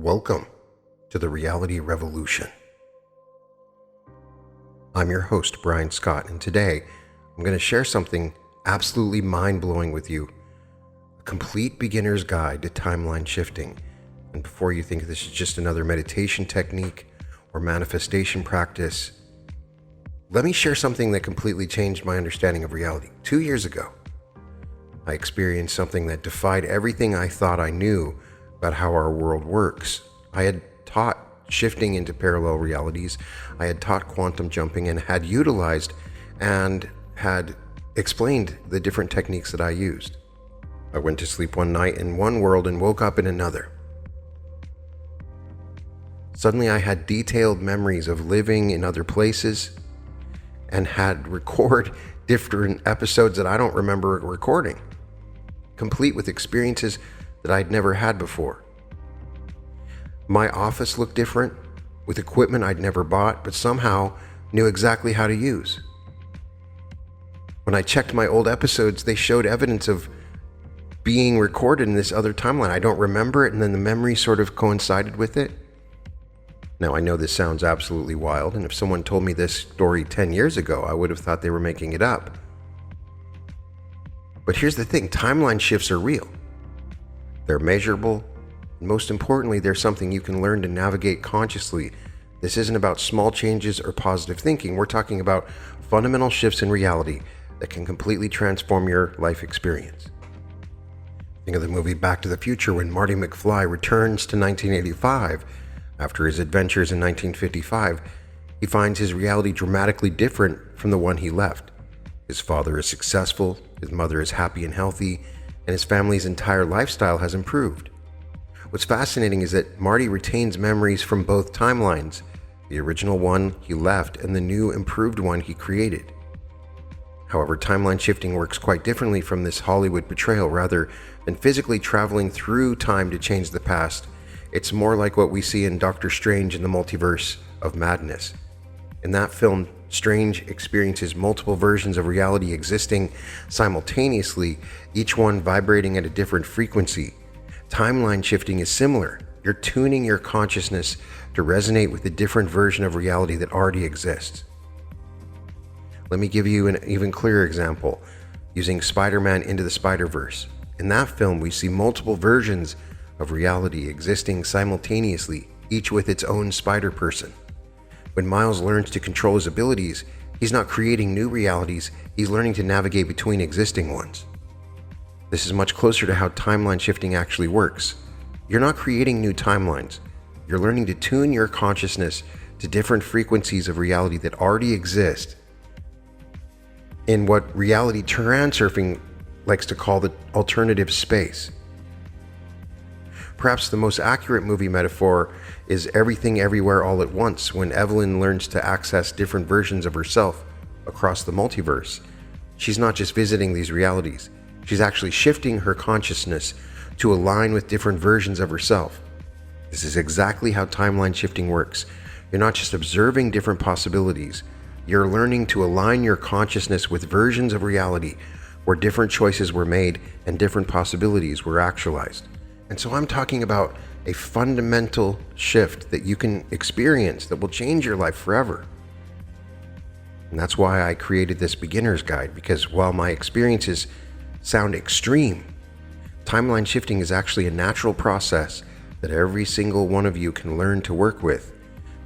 Welcome to the Reality Revolution. I'm your host, Brian Scott, and today I'm going to share something absolutely mind-blowing with you, a complete beginner's guide to timeline shifting. And before you think this is just another meditation technique or manifestation practice, let me share something that completely changed my understanding of reality. 2 years ago, I experienced something that defied everything I thought I knew about how our world works. I had taught shifting into parallel realities. I had taught quantum jumping and had utilized and had explained the different techniques that I used. I went to sleep one night in one world and woke up in another. Suddenly I had detailed memories of living in other places and had record different episodes that I don't remember recording, complete with experiences that I'd never had before. My office looked different, with equipment I'd never bought, but somehow knew exactly how to use. When I checked my old episodes, they showed evidence of being recorded in this other timeline. I don't remember it, and then the memory sort of coincided with it. Now, I know this sounds absolutely wild, and if someone told me this story 10 years ago, I would have thought they were making it up. But here's the thing, timeline shifts are real. They're measurable, and most importantly, they're something you can learn to navigate consciously. This isn't about small changes or positive thinking. We're talking about fundamental shifts in reality that can completely transform your life experience. Think of the movie Back to the Future when Marty McFly returns to 1985 after his adventures in 1955. He finds his reality dramatically different from the one he left. His father is successful, his mother is happy and healthy, and his family's entire lifestyle has improved. What's fascinating is that Marty retains memories from both timelines, the original one he left and the new improved one he created. However, timeline shifting works quite differently from this Hollywood portrayal. Rather than physically traveling through time to change the past, it's more like what we see in Doctor Strange in the Multiverse of Madness. In that film, Strange experiences multiple versions of reality existing simultaneously, each one vibrating at a different frequency. Timeline shifting is similar. You're tuning your consciousness to resonate with a different version of reality that already exists. Let me give you an even clearer example, using Spider-Man Into the Spider-Verse. In that film, we see multiple versions of reality existing simultaneously, each with its own Spider-Person. When Miles learns to control his abilities, he's not creating new realities, he's learning to navigate between existing ones. This is much closer to how timeline shifting actually works. You're not creating new timelines, you're learning to tune your consciousness to different frequencies of reality that already exist in what Reality Transurfing likes to call the alternative space. Perhaps the most accurate movie metaphor is Everything Everywhere All at Once, when Evelyn learns to access different versions of herself across the multiverse. She's not just visiting these realities, she's actually shifting her consciousness to align with different versions of herself. This is exactly how timeline shifting works. You're not just observing different possibilities, you're learning to align your consciousness with versions of reality where different choices were made and different possibilities were actualized. And so I'm talking about a fundamental shift that you can experience that will change your life forever. And that's why I created this beginner's guide, because while my experiences sound extreme, timeline shifting is actually a natural process that every single one of you can learn to work with.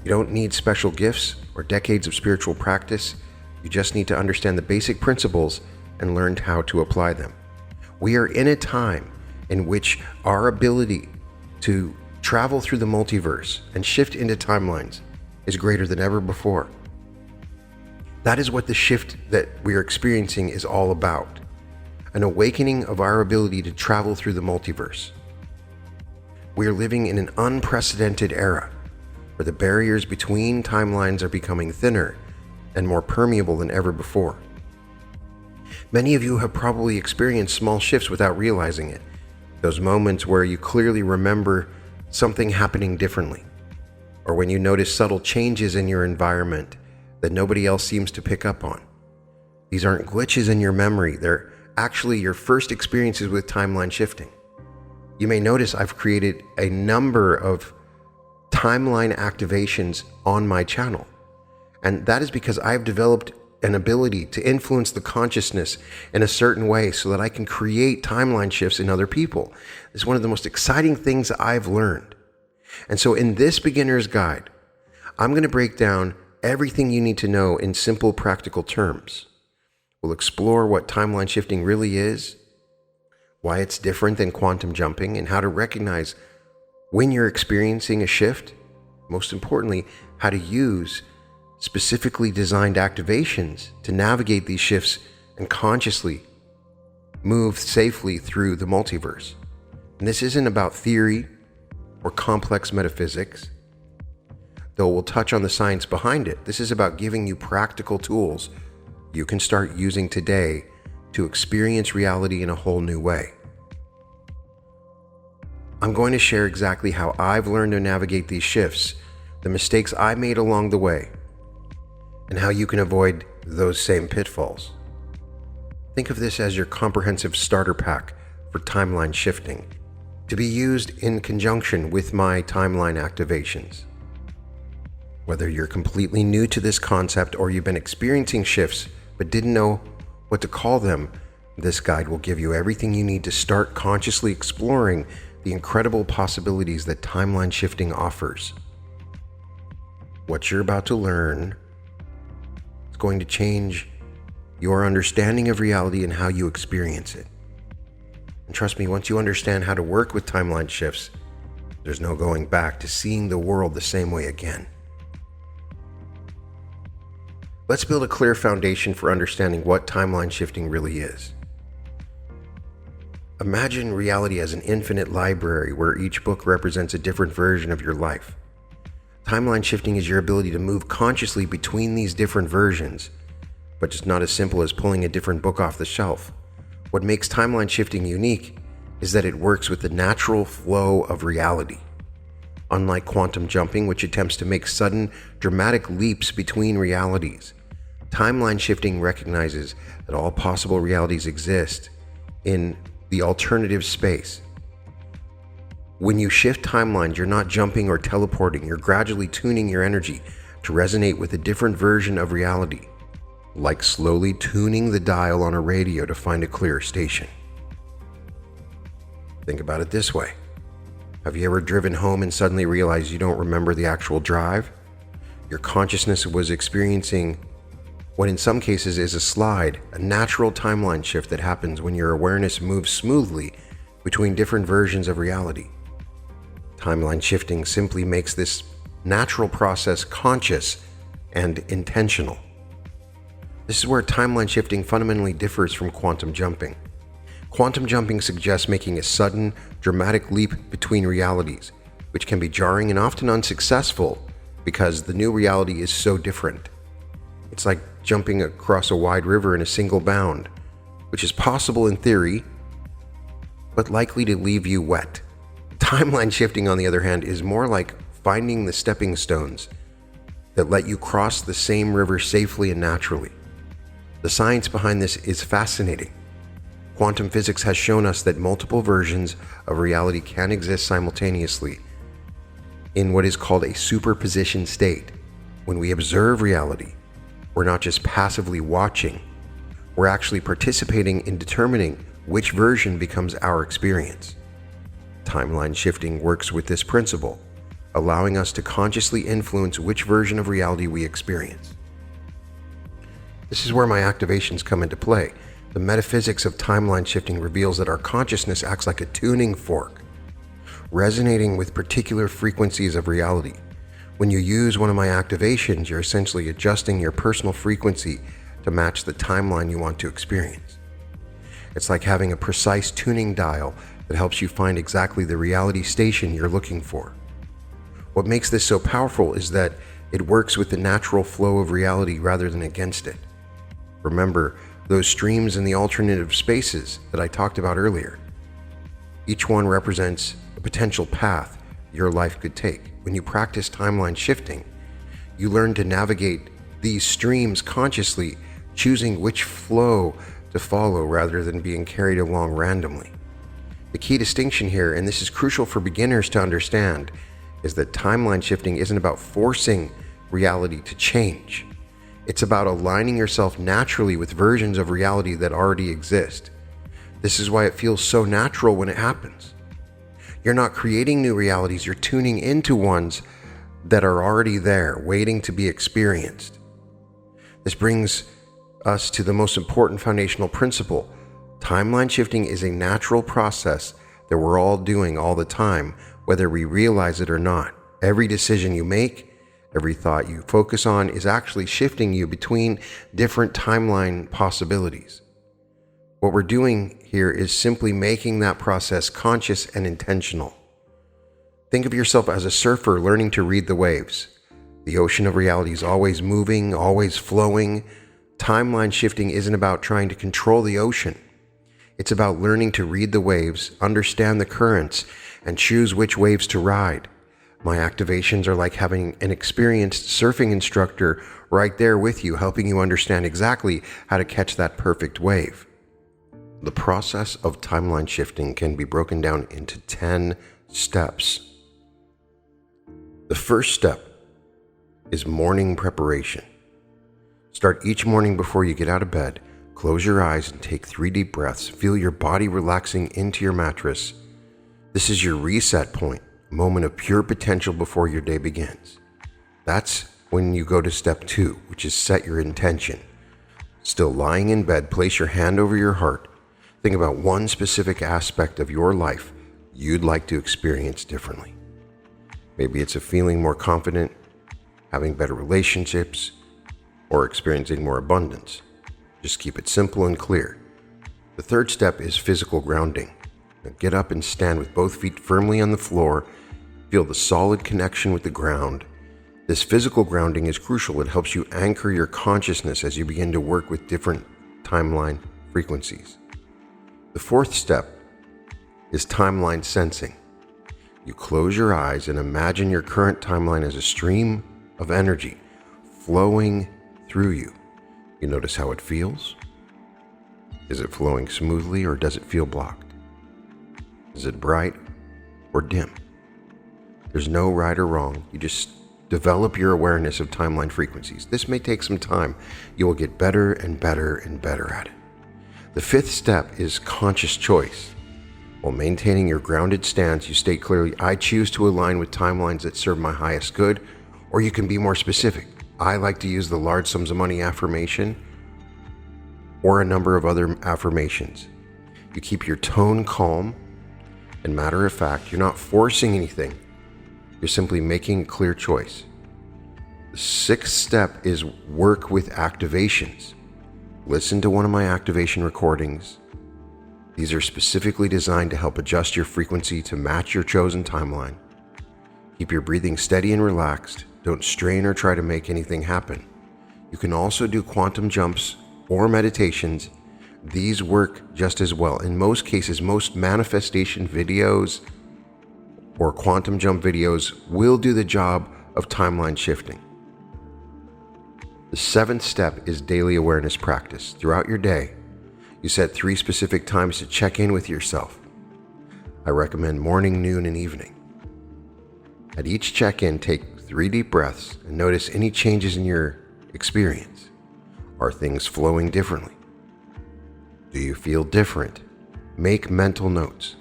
You don't need special gifts or decades of spiritual practice. You just need to understand the basic principles and learn how to apply them. We are in a time in which our ability to travel through the multiverse and shift into timelines is greater than ever before. That is what the shift that we are experiencing is all about. An awakening of our ability to travel through the multiverse. We are living in an unprecedented era where the barriers between timelines are becoming thinner and more permeable than ever before. Many of you have probably experienced small shifts without realizing it. Those moments where you clearly remember something happening differently, or when you notice subtle changes in your environment that nobody else seems to pick up on. These aren't glitches in your memory, they're actually your first experiences with timeline shifting. You may notice I've created a number of timeline activations on my channel. And that is because I've developed an ability to influence the consciousness in a certain way so that I can create timeline shifts in other people. It's one of the most exciting things I've learned. And so in this beginner's guide, I'm going to break down everything you need to know in simple, practical terms. We'll explore what timeline shifting really is, why it's different than quantum jumping, and how to recognize when you're experiencing a shift. Most importantly, how to use specifically designed activations to navigate these shifts and consciously move safely through the multiverse. And this isn't about theory or complex metaphysics, though we'll touch on the science behind it. This is about giving you practical tools you can start using today to experience reality in a whole new way. I'm going to share exactly how I've learned to navigate these shifts, the mistakes I made along the way, and how you can avoid those same pitfalls. Think of this as your comprehensive starter pack for timeline shifting, to be used in conjunction with my timeline activations. Whether you're completely new to this concept or you've been experiencing shifts but didn't know what to call them, this guide will give you everything you need to start consciously exploring the incredible possibilities that timeline shifting offers. What you're about to learn is going to change your understanding of reality and how you experience it. And trust me, once you understand how to work with timeline shifts, there's no going back to seeing the world the same way again. Let's build a clear foundation for understanding what timeline shifting really is. Imagine reality as an infinite library where each book represents a different version of your life. Timeline shifting is your ability to move consciously between these different versions, but it's not as simple as pulling a different book off the shelf. What makes timeline shifting unique is that it works with the natural flow of reality. Unlike quantum jumping, which attempts to make sudden, dramatic leaps between realities, timeline shifting recognizes that all possible realities exist in the alternative space. When you shift timelines, you're not jumping or teleporting, you're gradually tuning your energy to resonate with a different version of reality, like slowly tuning the dial on a radio to find a clear station. Think about it this way. Have you ever driven home and suddenly realized you don't remember the actual drive? Your consciousness was experiencing what in some cases is a slide, a natural timeline shift that happens when your awareness moves smoothly between different versions of reality. Timeline shifting simply makes this natural process conscious and intentional. This is where timeline shifting fundamentally differs from quantum jumping. Quantum jumping suggests making a sudden, dramatic leap between realities, which can be jarring and often unsuccessful because the new reality is so different. It's like jumping across a wide river in a single bound, which is possible in theory, but likely to leave you wet. Timeline shifting, on the other hand, is more like finding the stepping stones that let you cross the same river safely and naturally. The science behind this is fascinating. Quantum physics has shown us that multiple versions of reality can exist simultaneously in what is called a superposition state. When we observe reality, we're not just passively watching, we're actually participating in determining which version becomes our experience. Timeline shifting works with this principle, allowing us to consciously influence which version of reality we experience. This is where my activations come into play. The metaphysics of timeline shifting reveals that our consciousness acts like a tuning fork, resonating with particular frequencies of reality. When you use one of my activations, you're essentially adjusting your personal frequency to match the timeline you want to experience. It's like having a precise tuning dial that helps you find exactly the reality station you're looking for. What makes this so powerful is that it works with the natural flow of reality rather than against it. Remember those streams in the alternative spaces that I talked about earlier. Each one represents a potential path your life could take. When you practice timeline shifting, you learn to navigate these streams consciously, choosing which flow to follow rather than being carried along randomly. The key distinction here, and this is crucial for beginners to understand, is that timeline shifting isn't about forcing reality to change. It's about aligning yourself naturally with versions of reality that already exist. This is why it feels so natural when it happens. You're not creating new realities, you're tuning into ones that are already there, waiting to be experienced. This brings us to the most important foundational principle. Timeline shifting is a natural process that we're all doing all the time, whether we realize it or not. Every decision you make, every thought you focus on is actually shifting you between different timeline possibilities. What we're doing here is simply making that process conscious and intentional. Think of yourself as a surfer learning to read the waves. The ocean of reality is always moving, always flowing. Timeline shifting isn't about trying to control the ocean. It's about learning to read the waves, understand the currents, and choose which waves to ride. My activations are like having an experienced surfing instructor right there with you, helping you understand exactly how to catch that perfect wave. The process of timeline shifting can be broken down into 10 steps. The first step is morning preparation. Start each morning before you get out of bed. Close your eyes and take 3 deep breaths. Feel your body relaxing into your mattress. This is your reset point, a moment of pure potential before your day begins. That's when you go to step 2, which is set your intention. Still lying in bed, place your hand over your heart. Think about one specific aspect of your life you'd like to experience differently. Maybe it's a feeling more confident, having better relationships, or experiencing more abundance. Just keep it simple and clear. The third step is physical grounding. Now get up and stand with both feet firmly on the floor. Feel the solid connection with the ground. This physical grounding is crucial. It helps you anchor your consciousness as you begin to work with different timeline frequencies. The fourth step is timeline sensing. You close your eyes and imagine your current timeline as a stream of energy flowing through you. You notice how it feels. Is it flowing smoothly or does it feel blocked? Is it bright or dim? There's no right or wrong. You just develop your awareness of timeline frequencies. This may take some time. You will get better and better and better at it. The fifth step is conscious choice. While maintaining your grounded stance, you state clearly, I choose to align with timelines that serve my highest good, or you can be more specific. I like to use the large sums of money affirmation or a number of other affirmations. You keep your tone calm and matter of fact. You're not forcing anything. You're simply making a clear choice. The sixth step is work with activations. Listen to one of my activation recordings. These are specifically designed to help adjust your frequency to match your chosen timeline. Keep your breathing steady and relaxed. Don't strain or try to make anything happen. You can also do quantum jumps or meditations. These work just as well. In most cases, most manifestation videos or quantum jump videos will do the job of timeline shifting. The seventh step is daily awareness practice. Throughout your day, you set 3 specific times to check in with yourself. I recommend morning, noon, and evening. At each check-in, take 3 deep breaths and notice any changes in your experience. Are things flowing differently? Do you feel different? Make mental notes.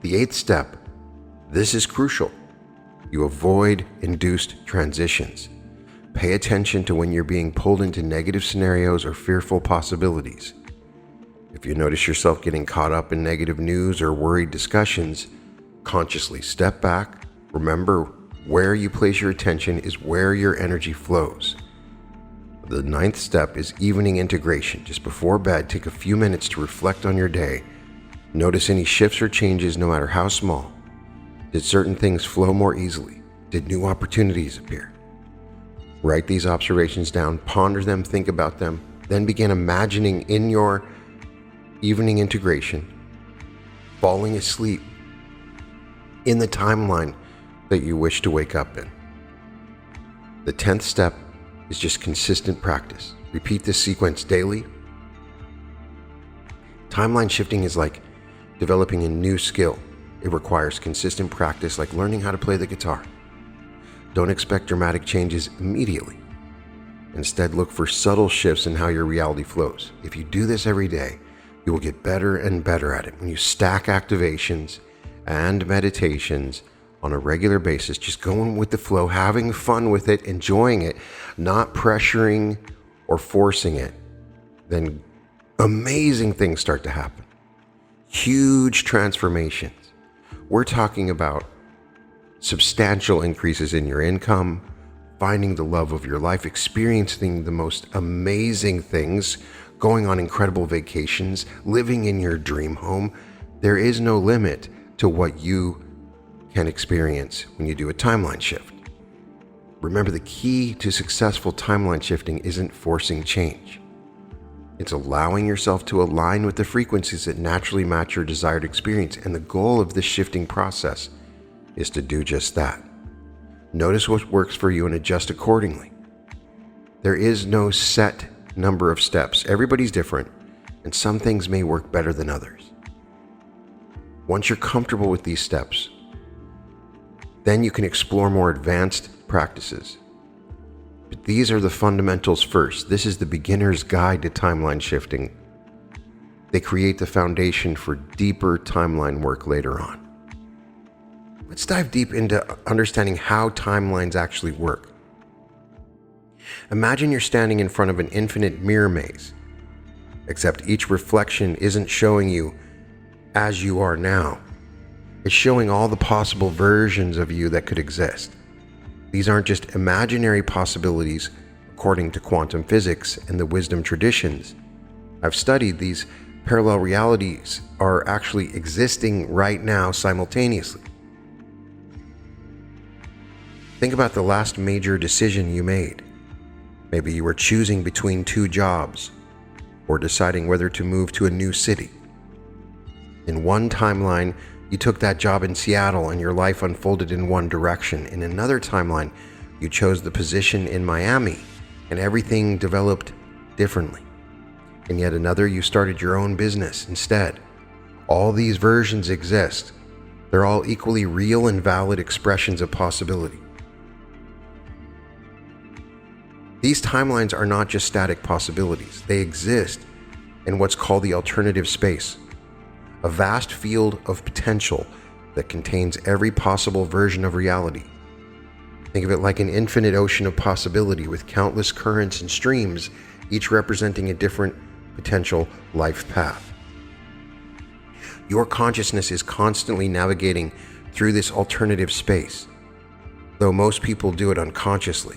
The 8th step, this is crucial. You avoid induced transitions. Pay attention to when you're being pulled into negative scenarios or fearful possibilities. If you notice yourself getting caught up in negative news or worried discussions, consciously step back. Remember, where you place your attention is where your energy flows. The 9th step is evening integration. Just before bed, take a few minutes to reflect on your day. Notice any shifts or changes, no matter how small. Did certain things flow more easily? Did new opportunities appear? Write these observations down, ponder them, think about them, then begin imagining in your evening integration, falling asleep in the timeline that you wish to wake up in. The 10th step is just consistent practice. Repeat this sequence daily. Timeline shifting is like developing a new skill. It requires consistent practice like learning how to play the guitar. Don't expect dramatic changes immediately. Instead, look for subtle shifts in how your reality flows. If you do this every day, you will get better and better at it. When you stack activations and meditations on a regular basis, just going with the flow, having fun with it, enjoying it, not pressuring or forcing it, then amazing things start to happen. Huge transformations. We're talking about substantial increases in your income, finding the love of your life, experiencing the most amazing things, going on incredible vacations, living in your dream home. There is no limit to what you can experience when you do a timeline shift. Remember, the key to successful timeline shifting isn't forcing change. It's allowing yourself to align with the frequencies that naturally match your desired experience. And the goal of this shifting process is to do just that. Notice what works for you and adjust accordingly. There is no set number of steps. Everybody's different, and some things may work better than others. Once you're comfortable with these steps, then you can explore more advanced practices. But these are the fundamentals first. This is the beginner's guide to timeline shifting. They create the foundation for deeper timeline work later on. Let's dive deep into understanding how timelines actually work. Imagine you're standing in front of an infinite mirror maze, except each reflection isn't showing you as you are now. It's showing all the possible versions of you that could exist. These aren't just imaginary possibilities according to quantum physics and the wisdom traditions. I've studied these parallel realities are actually existing right now simultaneously. Think about the last major decision you made. Maybe you were choosing between two jobs or deciding whether to move to a new city. In one timeline, you took that job in Seattle and your life unfolded in one direction. In another timeline, you chose the position in Miami and everything developed differently. In yet another, you started your own business instead. All these versions exist. They're all equally real and valid expressions of possibility. These timelines are not just static possibilities. They exist in what's called the alternative space, a vast field of potential that contains every possible version of reality. Think of it like an infinite ocean of possibility with countless currents and streams, each representing a different potential life path. Your consciousness is constantly navigating through this alternative space, though most people do it unconsciously.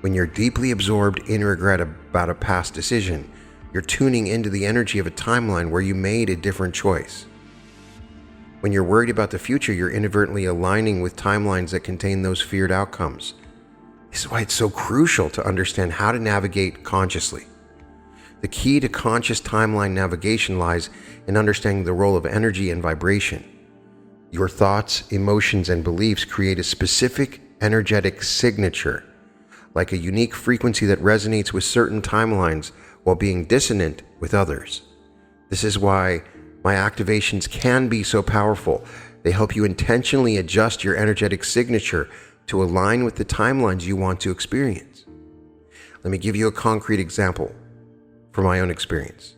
When you're deeply absorbed in regret about a past decision, you're tuning into the energy of a timeline where you made a different choice. When you're worried about the future, you're inadvertently aligning with timelines that contain those feared outcomes. This is why it's so crucial to understand how to navigate consciously. The key to conscious timeline navigation lies in understanding the role of energy and vibration. Your thoughts, emotions, and beliefs create a specific energetic signature, like a unique frequency that resonates with certain timelines while being dissonant with others. This is why my activations can be so powerful. They help you intentionally adjust your energetic signature to align with the timelines you want to experience. Let me give you a concrete example from my own experience.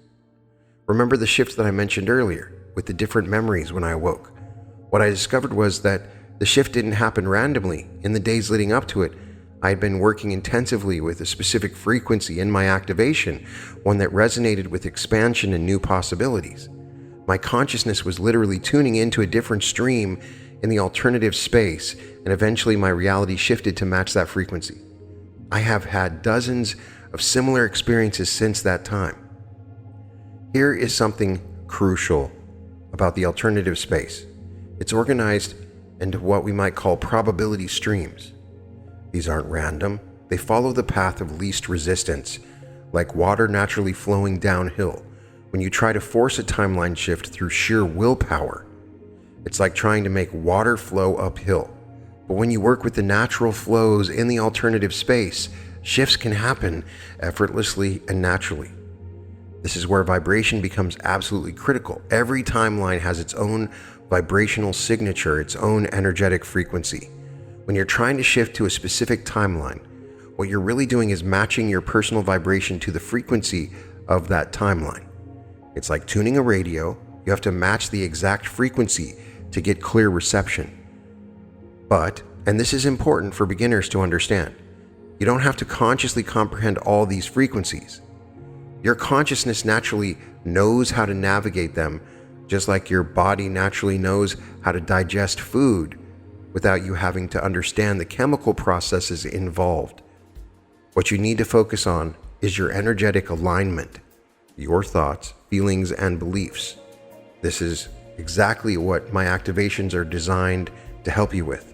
Remember the shifts that I mentioned earlier with the different memories when I awoke? What I discovered was that the shift didn't happen randomly. In the days leading up to it, I had been working intensively with a specific frequency in my activation, one that resonated with expansion and new possibilities. My consciousness was literally tuning into a different stream in the alternative space, and eventually my reality shifted to match that frequency. I have had dozens of similar experiences since that time. Here is something crucial about the alternative space. It's organized into what we might call probability streams. These aren't random. They follow the path of least resistance, like water naturally flowing downhill. When you try to force a timeline shift through sheer willpower, it's like trying to make water flow uphill. But when you work with the natural flows in the alternative space, shifts can happen effortlessly and naturally. This is where vibration becomes absolutely critical. Every timeline has its own vibrational signature, its own energetic frequency. When you're trying to shift to a specific timeline, what you're really doing is matching your personal vibration to the frequency of that timeline. It's like tuning a radio. You have to match the exact frequency to get clear reception. But, and this is important for beginners to understand, you don't have to consciously comprehend all these frequencies. Your consciousness naturally knows how to navigate them, just like your body naturally knows how to digest food without you having to understand the chemical processes involved. What you need to focus on is your energetic alignment, your thoughts, feelings, and beliefs. This is exactly what my activations are designed to help you with.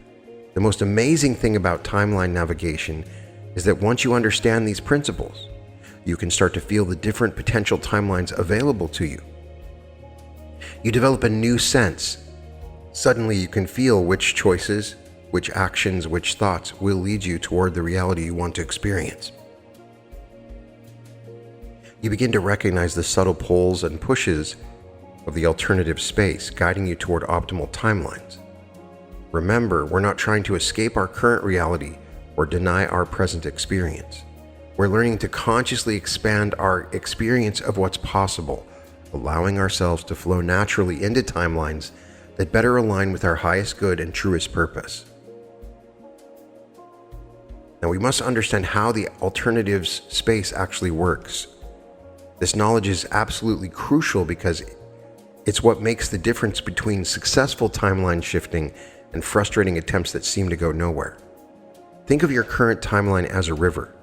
The most amazing thing about timeline navigation is that once you understand these principles, you can start to feel the different potential timelines available to you. You develop a new sense. Suddenly you can feel which choices, which actions, which thoughts will lead you toward the reality you want to experience. You begin to recognize the subtle pulls and pushes of the alternative space, guiding you toward optimal timelines. Remember, we're not trying to escape our current reality or deny our present experience. We're learning to consciously expand our experience of what's possible, allowing ourselves to flow naturally into timelines that better align with our highest good and truest purpose. Now, we must understand how the alternatives space actually works. This knowledge is absolutely crucial because it's what makes the difference between successful timeline shifting and frustrating attempts that seem to go nowhere. Think of your current timeline as a river.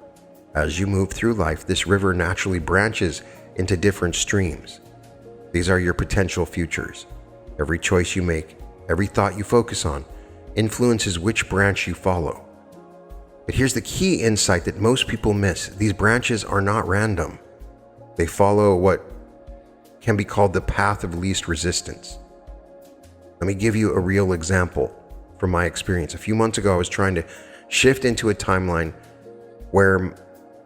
As you move through life, this river naturally branches into different streams. These are your potential futures. Every choice you make, every thought you focus on, influences which branch you follow. But here's the key insight that most people miss. These branches are not random. They follow what can be called the path of least resistance. Let me give you a real example from my experience. A few months ago, I was trying to shift into a timeline where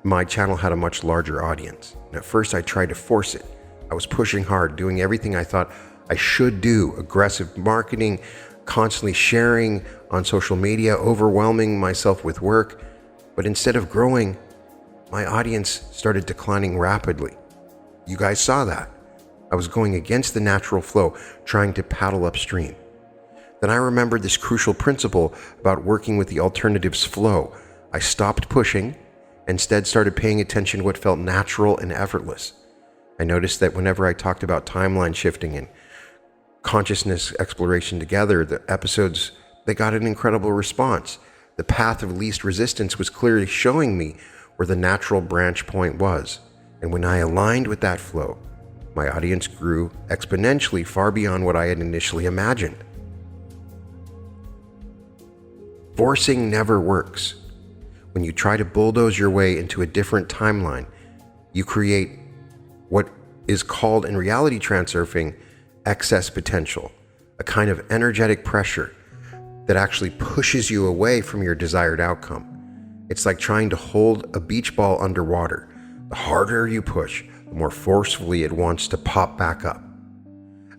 my channel had a much larger audience. And at first, I tried to force it. I was pushing hard, doing everything I thought I should do, aggressive marketing, constantly sharing on social media, overwhelming myself with work. But instead of growing, my audience started declining rapidly. You guys saw that. I was going against the natural flow, trying to paddle upstream. Then I remembered this crucial principle about working with the alternatives flow. I stopped pushing, instead started paying attention to what felt natural and effortless. I noticed that whenever I talked about timeline shifting and consciousness exploration together, the episodes, they got an incredible response. The path of least resistance was clearly showing me where the natural branch point was. And when I aligned with that flow, my audience grew exponentially far beyond what I had initially imagined. Forcing never works. When you try to bulldoze your way into a different timeline, you create what is called in reality transurfing excess potential, a kind of energetic pressure that actually pushes you away from your desired outcome. It's like trying to hold a beach ball underwater. The harder you push, the more forcefully it wants to pop back up.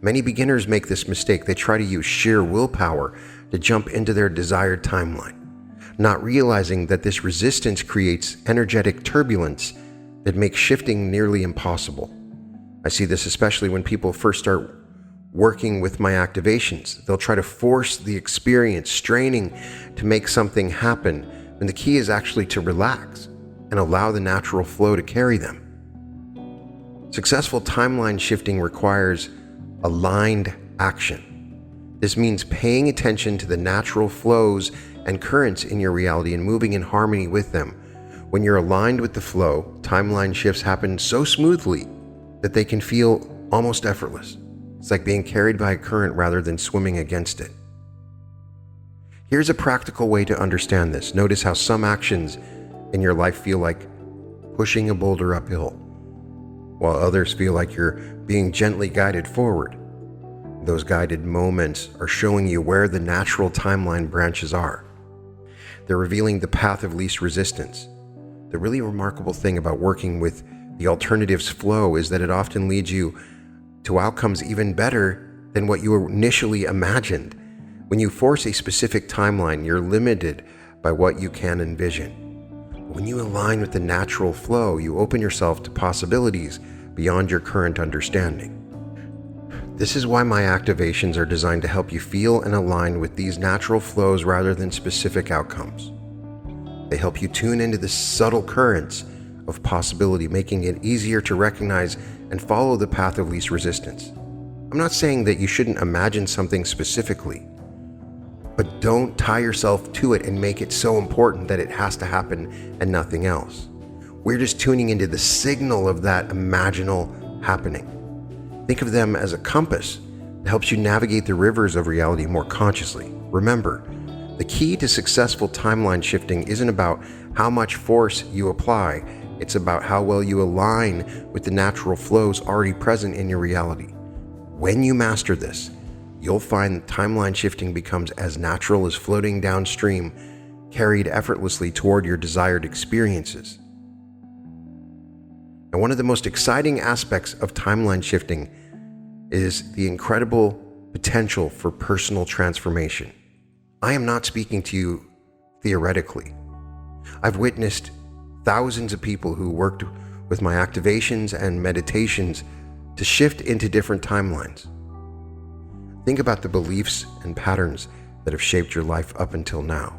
Many beginners make this mistake. They try to use sheer willpower to jump into their desired timeline, not realizing that this resistance creates energetic turbulence that makes shifting nearly impossible. I see this especially when people first start working with my activations. They'll try to force the experience, straining to make something happen, when the key is actually to relax and allow the natural flow to carry them. Successful timeline shifting requires aligned action. This means paying attention to the natural flows and currents in your reality and moving in harmony with them. When you're aligned with the flow, timeline shifts happen so smoothly that they can feel almost effortless. It's like being carried by a current rather than swimming against it. Here's a practical way to understand this. Notice how some actions in your life feel like pushing a boulder uphill, while others feel like you're being gently guided forward. Those guided moments are showing you where the natural timeline branches are. They're revealing the path of least resistance. The really remarkable thing about working with the alternatives flow is that it often leads you to outcomes even better than what you initially imagined. When you force a specific timeline, you're limited by what you can envision. When you align with the natural flow, you open yourself to possibilities beyond your current understanding. This is why my activations are designed to help you feel and align with these natural flows rather than specific outcomes. They help you tune into the subtle currents of possibility, making it easier to recognize and follow the path of least resistance. I'm not saying that you shouldn't imagine something specifically, but don't tie yourself to it and make it so important that it has to happen and nothing else. We're just tuning into the signal of that imaginal happening. Think of them as a compass that helps you navigate the rivers of reality more consciously. Remember, the key to successful timeline shifting isn't about how much force you apply, it's about how well you align with the natural flows already present in your reality. When you master this, you'll find that timeline shifting becomes as natural as floating downstream, carried effortlessly toward your desired experiences. And one of the most exciting aspects of timeline shifting is the incredible potential for personal transformation. I am not speaking to you theoretically. I've witnessed thousands of people who worked with my activations and meditations to shift into different timelines. Think about the beliefs and patterns that have shaped your life up until now.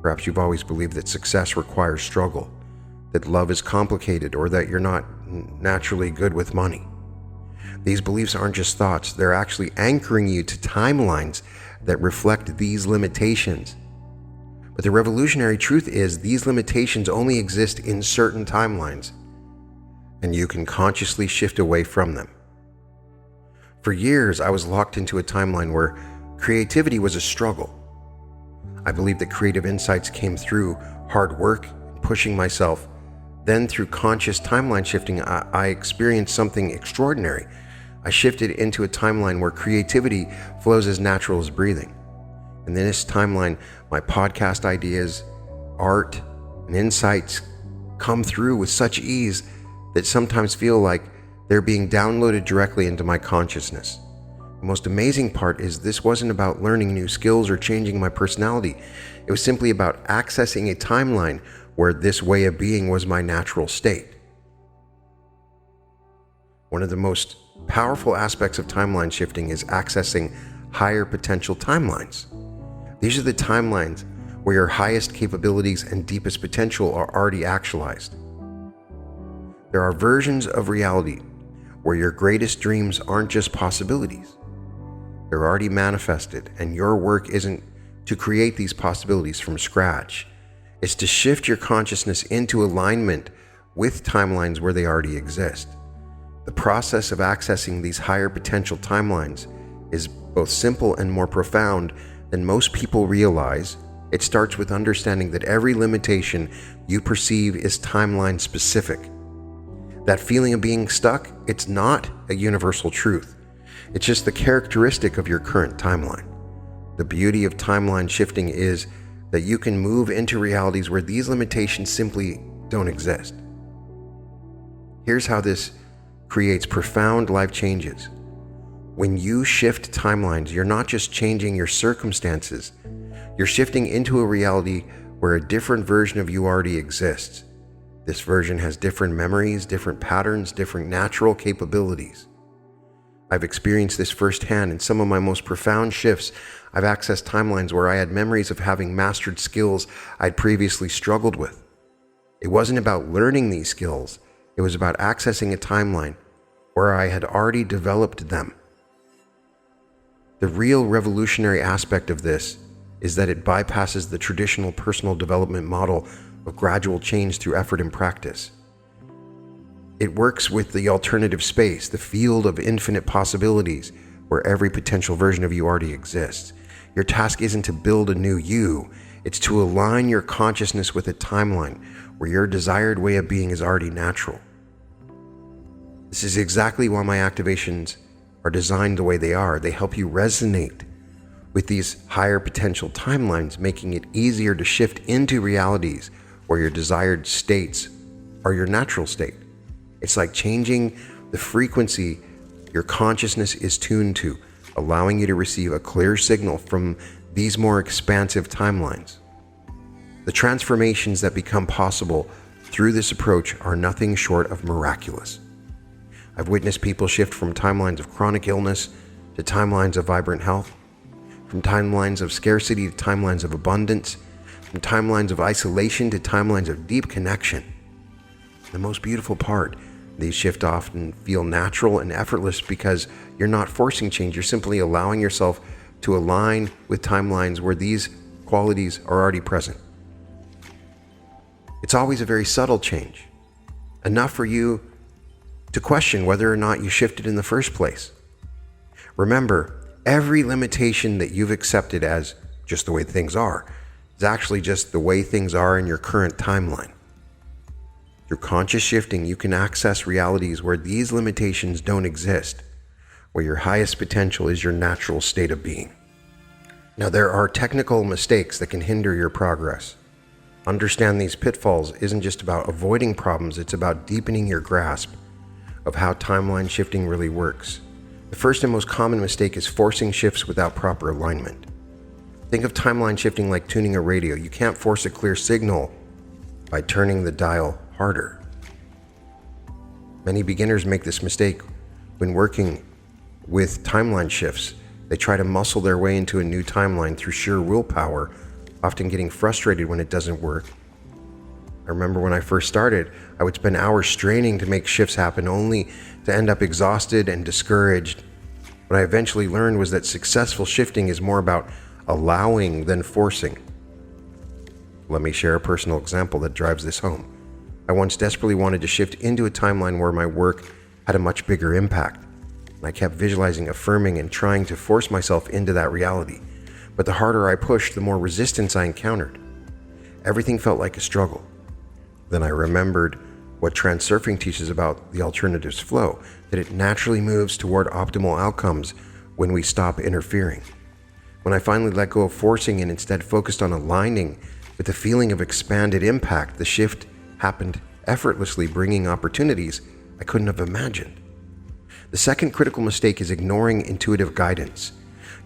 Perhaps you've always believed that success requires struggle, that love is complicated, or that you're not naturally good with money. These beliefs aren't just thoughts, they're actually anchoring you to timelines that reflect these limitations. But the revolutionary truth is these limitations only exist in certain timelines, and you can consciously shift away from them. For years, I was locked into a timeline where creativity was a struggle. I believed that creative insights came through hard work and pushing myself. Then through conscious timeline shifting, I experienced something extraordinary. I shifted into a timeline where creativity flows as natural as breathing. And in this timeline, my podcast ideas, art, and insights come through with such ease that sometimes feel like they're being downloaded directly into my consciousness. The most amazing part is this wasn't about learning new skills or changing my personality. It was simply about accessing a timeline where this way of being was my natural state. One of the most powerful aspects of timeline shifting is accessing higher potential timelines. These are the timelines where your highest capabilities and deepest potential are already actualized. There are versions of reality where your greatest dreams aren't just possibilities. They're already manifested, and your work isn't to create these possibilities from scratch. It's to shift your consciousness into alignment with timelines where they already exist. The process of accessing these higher potential timelines is both simple and more profound than most people realize. It starts with understanding that every limitation you perceive is timeline specific. That feeling of being stuck, it's not a universal truth. It's just the characteristic of your current timeline. The beauty of timeline shifting is that you can move into realities where these limitations simply don't exist. Here's how this creates profound life changes. When you shift timelines, you're not just changing your circumstances, you're shifting into a reality where a different version of you already exists. This version has different memories, different patterns, different natural capabilities. I've experienced this firsthand in some of my most profound shifts. I've accessed timelines where I had memories of having mastered skills I'd previously struggled with. It wasn't about learning these skills, it was about accessing a timeline where I had already developed them. The real revolutionary aspect of this is that it bypasses the traditional personal development model of gradual change through effort and practice. It works with the alternative space, the field of infinite possibilities, where every potential version of you already exists. Your task isn't to build a new you, it's to align your consciousness with a timeline where your desired way of being is already natural. This is exactly why my activations are designed the way they are. They help you resonate with these higher potential timelines, making it easier to shift into realities where your desired states are your natural state. It's like changing the frequency your consciousness is tuned to, allowing you to receive a clear signal from these more expansive timelines. The transformations that become possible through this approach are nothing short of miraculous. I've witnessed people shift from timelines of chronic illness to timelines of vibrant health, from timelines of scarcity to timelines of abundance, from timelines of isolation to timelines of deep connection. The most beautiful part, these shifts often feel natural and effortless because you're not forcing change, you're simply allowing yourself to align with timelines where these qualities are already present. It's always a very subtle change, enough for you to question whether or not you shifted in the first place. Remember, every limitation that you've accepted as just the way things are is actually just the way things are in your current timeline. Through conscious shifting, you can access realities where these limitations don't exist, where your highest potential is your natural state of being. Now, there are technical mistakes that can hinder your progress. Understand these pitfalls isn't just about avoiding problems, it's about deepening your grasp of how timeline shifting really works. The first and most common mistake is forcing shifts without proper alignment. Think of timeline shifting like tuning a radio. You can't force a clear signal by turning the dial harder. Many beginners make this mistake when working with timeline shifts. They try to muscle their way into a new timeline through sheer willpower, often getting frustrated when it doesn't work. I remember when I first started, I would spend hours straining to make shifts happen, only to end up exhausted and discouraged. What I eventually learned was that successful shifting is more about allowing than forcing. Let me share a personal example that drives this home. I once desperately wanted to shift into a timeline where my work had a much bigger impact. I kept visualizing, affirming, and trying to force myself into that reality. But the harder I pushed, the more resistance I encountered. Everything felt like a struggle. Then I remembered what transurfing teaches about the alternatives flow, that it naturally moves toward optimal outcomes when we stop interfering. When I finally let go of forcing and instead focused on aligning with the feeling of expanded impact, the shift happened effortlessly, bringing opportunities I couldn't have imagined. The second critical mistake is ignoring intuitive guidance.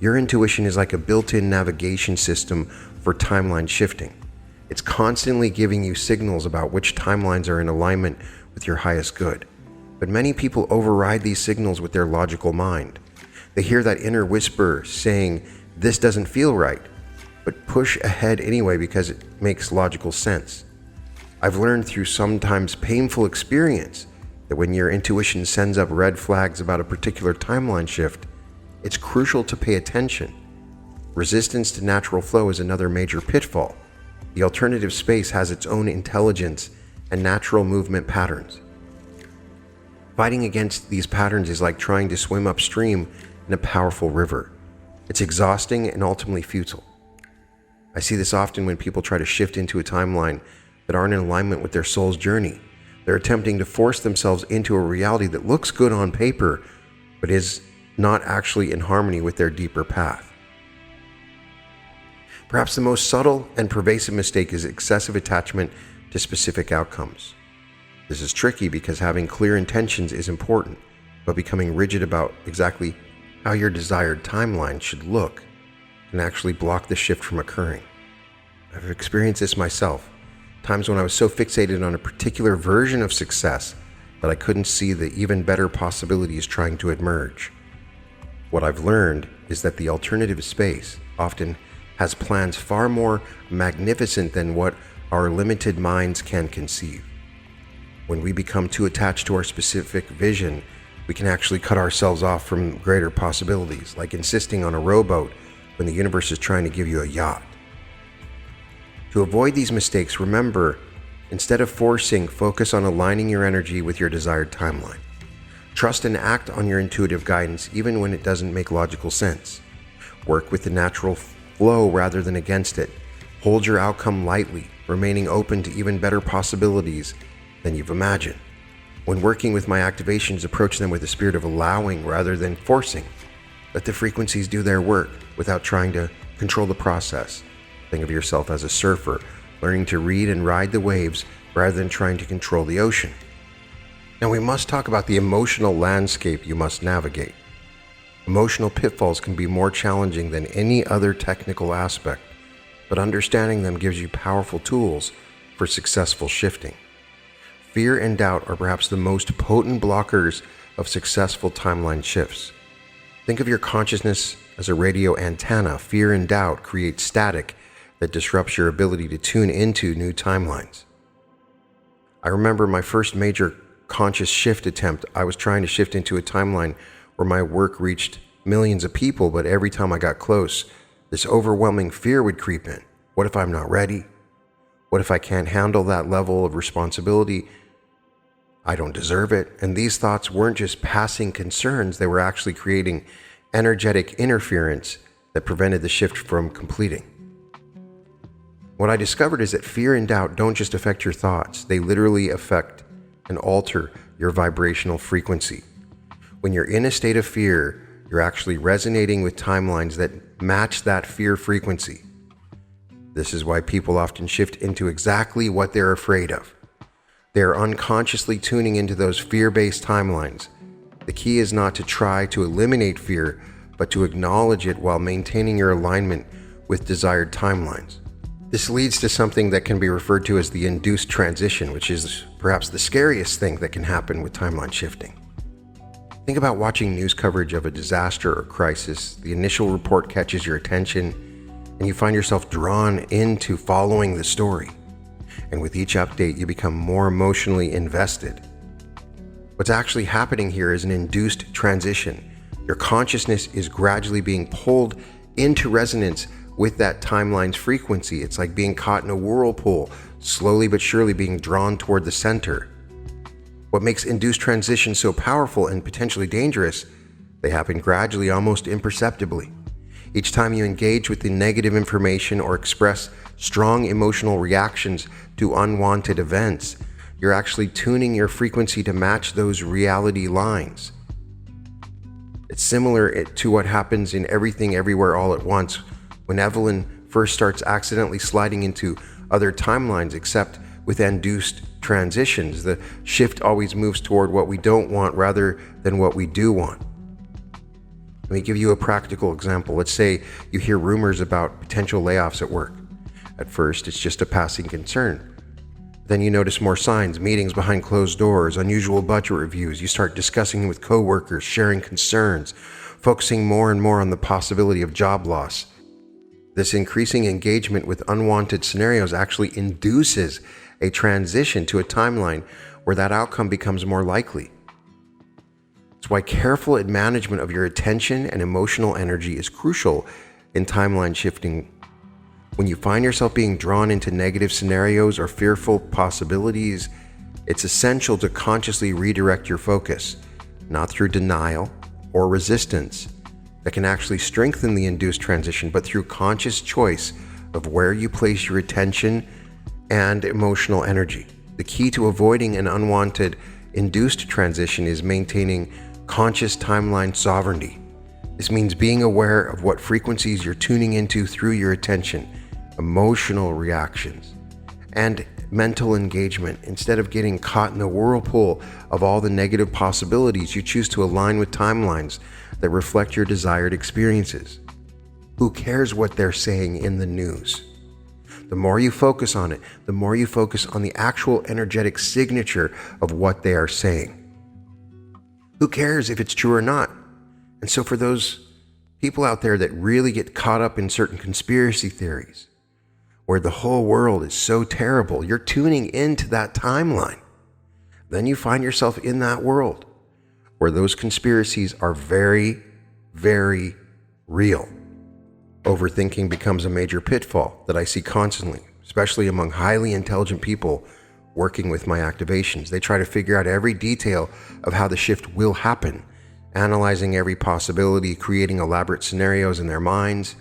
Your intuition is like a built-in navigation system for timeline shifting. It's constantly giving you signals about which timelines are in alignment with your highest good. But many people override these signals with their logical mind. They hear that inner whisper saying, "This doesn't feel right," but push ahead anyway because it makes logical sense. I've learned through sometimes painful experience that when your intuition sends up red flags about a particular timeline shift, it's crucial to pay attention. Resistance to natural flow is another major pitfall. The alternative space has its own intelligence and natural movement patterns. Fighting against these patterns is like trying to swim upstream in a powerful river. It's exhausting and ultimately futile. I see this often when people try to shift into a timeline that aren't in alignment with their soul's journey. They're attempting to force themselves into a reality that looks good on paper, but is not actually in harmony with their deeper path. Perhaps the most subtle and pervasive mistake is excessive attachment to specific outcomes. This is tricky because having clear intentions is important, but becoming rigid about exactly how your desired timeline should look can actually block the shift from occurring. I've experienced this myself. Times when I was so fixated on a particular version of success that I couldn't see the even better possibilities trying to emerge. What I've learned is that the alternative space often has plans far more magnificent than what our limited minds can conceive. When we become too attached to our specific vision, we can actually cut ourselves off from greater possibilities, like insisting on a rowboat when the universe is trying to give you a yacht. To avoid these mistakes, remember, instead of forcing, focus on aligning your energy with your desired timeline. Trust and act on your intuitive guidance even when it doesn't make logical sense. Work with the natural flow rather than against it. Hold your outcome lightly, remaining open to even better possibilities than you've imagined. When working with my activations, approach them with a spirit of allowing rather than forcing. Let the frequencies do their work without trying to control the process. Think of yourself as a surfer, learning to read and ride the waves rather than trying to control the ocean. Now we must talk about the emotional landscape you must navigate. Emotional pitfalls can be more challenging than any other technical aspect, but understanding them gives you powerful tools for successful shifting. Fear and doubt are perhaps the most potent blockers of successful timeline shifts. Think of your consciousness as a radio antenna. Fear and doubt create static that disrupts your ability to tune into new timelines. I remember my first major conscious shift attempt. I was trying to shift into a timeline where my work reached millions of people, but every time I got close, this overwhelming fear would creep in. What if I'm not ready? What if I can't handle that level of responsibility? I don't deserve it. And these thoughts weren't just passing concerns, they were actually creating energetic interference that prevented the shift from completing. What I discovered is that fear and doubt don't just affect your thoughts, they literally affect and alter your vibrational frequency. When you're in a state of fear, you're actually resonating with timelines that match that fear frequency. This is why people often shift into exactly what they're afraid of. They're unconsciously tuning into those fear-based timelines. The key is not to try to eliminate fear, but to acknowledge it while maintaining your alignment with desired timelines. This leads to something that can be referred to as the induced transition, which is perhaps the scariest thing that can happen with timeline shifting. Think about watching news coverage of a disaster or crisis. The initial report catches your attention, and you find yourself drawn into following the story. And with each update, you become more emotionally invested. What's actually happening here is an induced transition. Your consciousness is gradually being pulled into resonance with that timeline's frequency. It's like being caught in a whirlpool, slowly but surely being drawn toward the center. What makes induced transitions so powerful and potentially dangerous, they happen gradually, almost imperceptibly. Each time you engage with the negative information or express strong emotional reactions to unwanted events, you're actually tuning your frequency to match those reality lines. It's similar to what happens in Everything Everywhere All at Once when Evelyn first starts accidentally sliding into other timelines, except with induced transitions. The shift always moves toward what we don't want rather than what we do want. Let me give you a practical example. Let's say you hear rumors about potential layoffs at work. At first, it's just a passing concern. Then you notice more signs, meetings behind closed doors, unusual budget reviews. You start discussing with coworkers, sharing concerns, focusing more and more on the possibility of job loss. This increasing engagement with unwanted scenarios actually induces a transition to a timeline where that outcome becomes more likely. It's why careful management of your attention and emotional energy is crucial in timeline shifting. When you find yourself being drawn into negative scenarios or fearful possibilities, it's essential to consciously redirect your focus, not through denial or resistance that can actually strengthen the induced transition, but through conscious choice of where you place your attention and emotional energy. The key to avoiding an unwanted induced transition is maintaining conscious timeline sovereignty. This means being aware of what frequencies you're tuning into through your attention, emotional reactions, and mental engagement. Instead of getting caught in the whirlpool of all the negative possibilities, you choose to align with timelines that reflect your desired experiences. Who cares what they're saying in the news? The more you focus on it, the more you focus on the actual energetic signature of what they are saying. Who cares if it's true or not? And so for those people out there that really get caught up in certain conspiracy theories, where the whole world is so terrible, you're tuning into that timeline. Then you find yourself in that world where those conspiracies are very, very real. Overthinking becomes a major pitfall that I see constantly, especially among highly intelligent people working with my activations. They try to figure out every detail of how the shift will happen, analyzing every possibility, creating elaborate scenarios in their minds.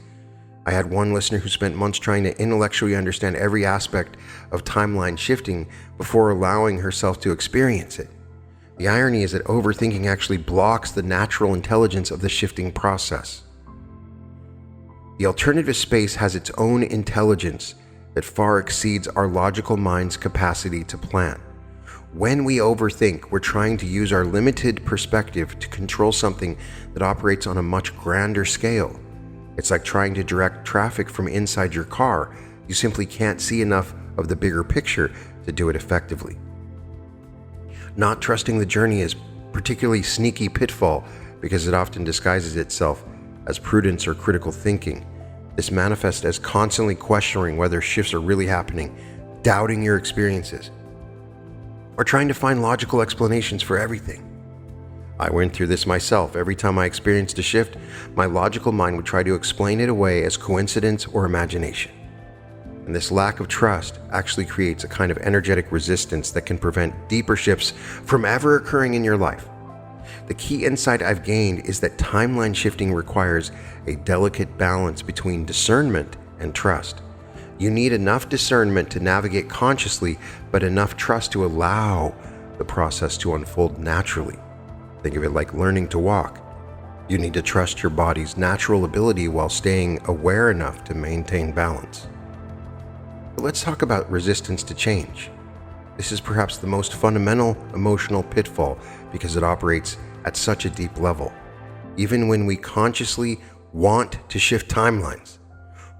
I had one listener who spent months trying to intellectually understand every aspect of timeline shifting before allowing herself to experience it. The irony is that overthinking actually blocks the natural intelligence of the shifting process. The alternative space has its own intelligence that far exceeds our logical mind's capacity to plan. When we overthink, we're trying to use our limited perspective to control something that operates on a much grander scale. It's like trying to direct traffic from inside your car. You simply can't see enough of the bigger picture to do it effectively. Not trusting the journey is a particularly sneaky pitfall because it often disguises itself as prudence or critical thinking. This manifests as constantly questioning whether shifts are really happening, doubting your experiences, or trying to find logical explanations for everything. I went through this myself. Every time I experienced a shift, my logical mind would try to explain it away as coincidence or imagination. And this lack of trust actually creates a kind of energetic resistance that can prevent deeper shifts from ever occurring in your life. The key insight I've gained is that timeline shifting requires a delicate balance between discernment and trust. You need enough discernment to navigate consciously, but enough trust to allow the process to unfold naturally. Think of it like learning to walk. You need to trust your body's natural ability while staying aware enough to maintain balance. But let's talk about resistance to change. This is perhaps the most fundamental emotional pitfall because it operates at such a deep level. Even when we consciously want to shift timelines,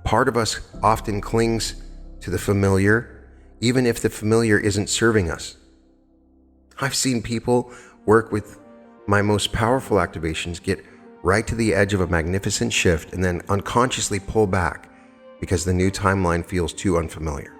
part of us often clings to the familiar, even if the familiar isn't serving us. I've seen people work with my most powerful activations get right to the edge of a magnificent shift and then unconsciously pull back because the new timeline feels too unfamiliar.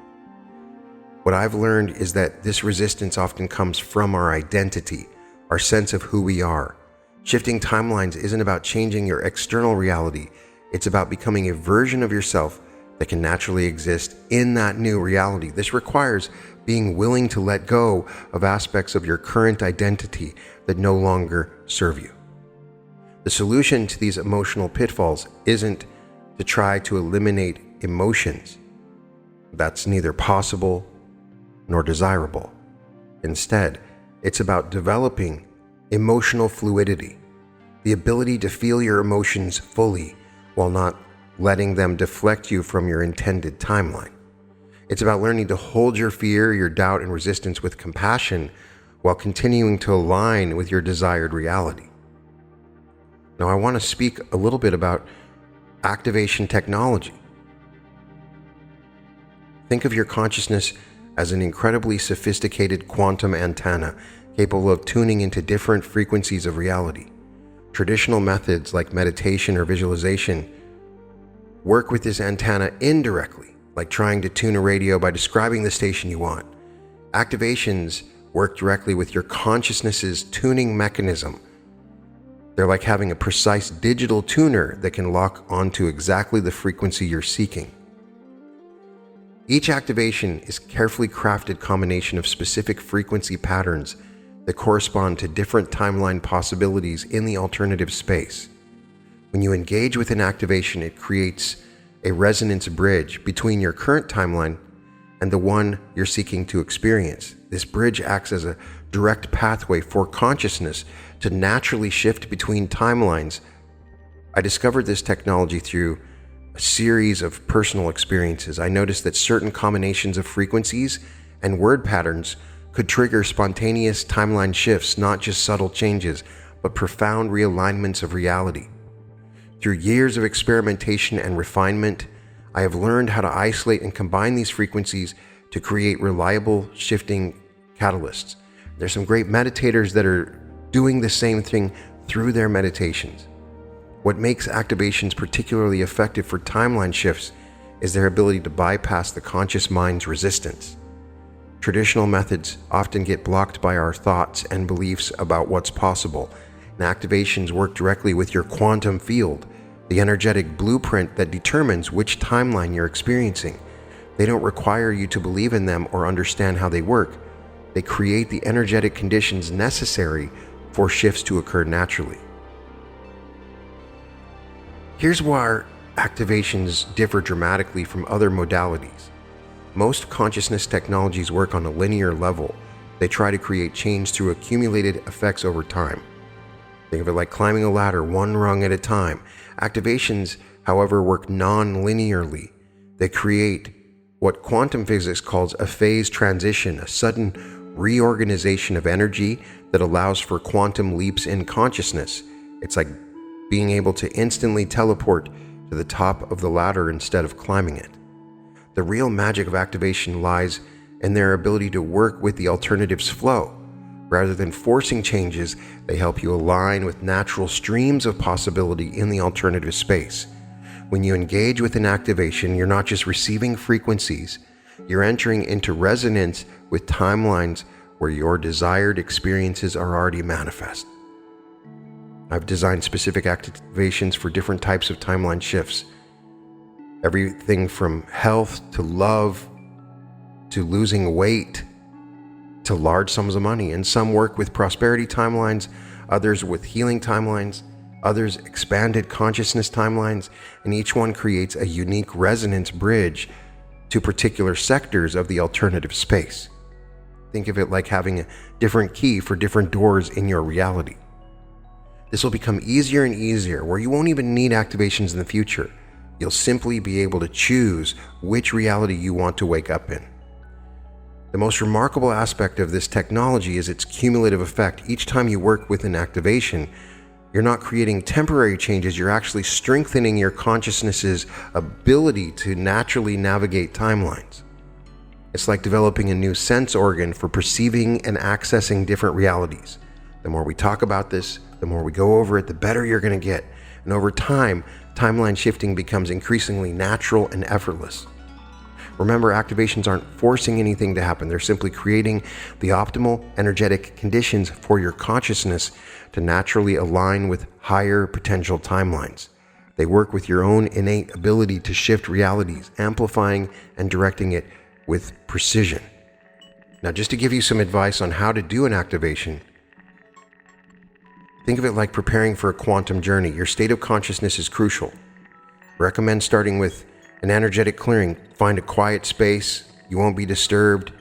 What I've learned is that this resistance often comes from our identity, our sense of who we are. Shifting timelines isn't about changing your external reality. It's about becoming a version of yourself that can naturally exist in that new reality. This requires being willing to let go of aspects of your current identity that no longer serve you. The solution to these emotional pitfalls isn't to try to eliminate emotions. That's neither possible nor desirable. Instead, it's about developing emotional fluidity, the ability to feel your emotions fully while not letting them deflect you from your intended timeline. It's about learning to hold your fear, your doubt, and resistance with compassion while continuing to align with your desired reality. Now, I want to speak a little bit about activation technology. Think of your consciousness as an incredibly sophisticated quantum antenna capable of tuning into different frequencies of reality. Traditional methods like meditation or visualization work with this antenna indirectly, like trying to tune a radio by describing the station you want. Activations work directly with your consciousness's tuning mechanism. They're like having a precise digital tuner that can lock onto exactly the frequency you're seeking. Each activation is a carefully crafted combination of specific frequency patterns that correspond to different timeline possibilities in the alternative space. When you engage with an activation, it creates a resonance bridge between your current timeline and the one you're seeking to experience. This bridge acts as a direct pathway for consciousness to naturally shift between timelines. I discovered this technology through a series of personal experiences. I noticed that certain combinations of frequencies and word patterns could trigger spontaneous timeline shifts, not just subtle changes, but profound realignments of reality. Through years of experimentation and refinement, I have learned how to isolate and combine these frequencies to create reliable shifting catalysts. There's some great meditators that are doing the same thing through their meditations. What makes activations particularly effective for timeline shifts is their ability to bypass the conscious mind's resistance. Traditional methods often get blocked by our thoughts and beliefs about what's possible, and activations work directly with your quantum field, the energetic blueprint that determines which timeline you're experiencing. They don't require you to believe in them or understand how they work. They create the energetic conditions necessary for shifts to occur naturally. Here's why activations differ dramatically from other modalities. Most consciousness technologies work on a linear level. They try to create change through accumulated effects over time. Think of it like climbing a ladder one rung at a time. Activations, however, work non-linearly. They create what quantum physics calls a phase transition, a sudden reorganization of energy that allows for quantum leaps in consciousness. It's like being able to instantly teleport to the top of the ladder instead of climbing it. The real magic of activation lies in their ability to work with the alternative's flow. Rather than forcing changes, they help you align with natural streams of possibility in the alternative space. When you engage with an activation, you're not just receiving frequencies, you're entering into resonance with timelines where your desired experiences are already manifest. I've designed specific activations for different types of timeline shifts. Everything from health to love to losing weight to large sums of money. And some work with prosperity timelines, others with healing timelines, others expanded consciousness timelines, and each one creates a unique resonance bridge to particular sectors of the alternative space. Think of it like having a different key for different doors in your reality. This will become easier and easier, where you won't even need activations in the future. You'll simply be able to choose which reality you want to wake up in. The most remarkable aspect of this technology is its cumulative effect. Each time you work with an activation, you're not creating temporary changes, you're actually strengthening your consciousness's ability to naturally navigate timelines. It's like developing a new sense organ for perceiving and accessing different realities. The more we talk about this, the more we go over it, the better you're going to get. And over time, timeline shifting becomes increasingly natural and effortless. Remember, activations aren't forcing anything to happen. They're simply creating the optimal energetic conditions for your consciousness to naturally align with higher potential timelines. They work with your own innate ability to shift realities, amplifying and directing it with precision. Now, just to give you some advice on how to do an activation, think of it like preparing for a quantum journey. Your state of consciousness is crucial. Recommend starting with an energetic clearing. Find a quiet space. You won't be disturbed.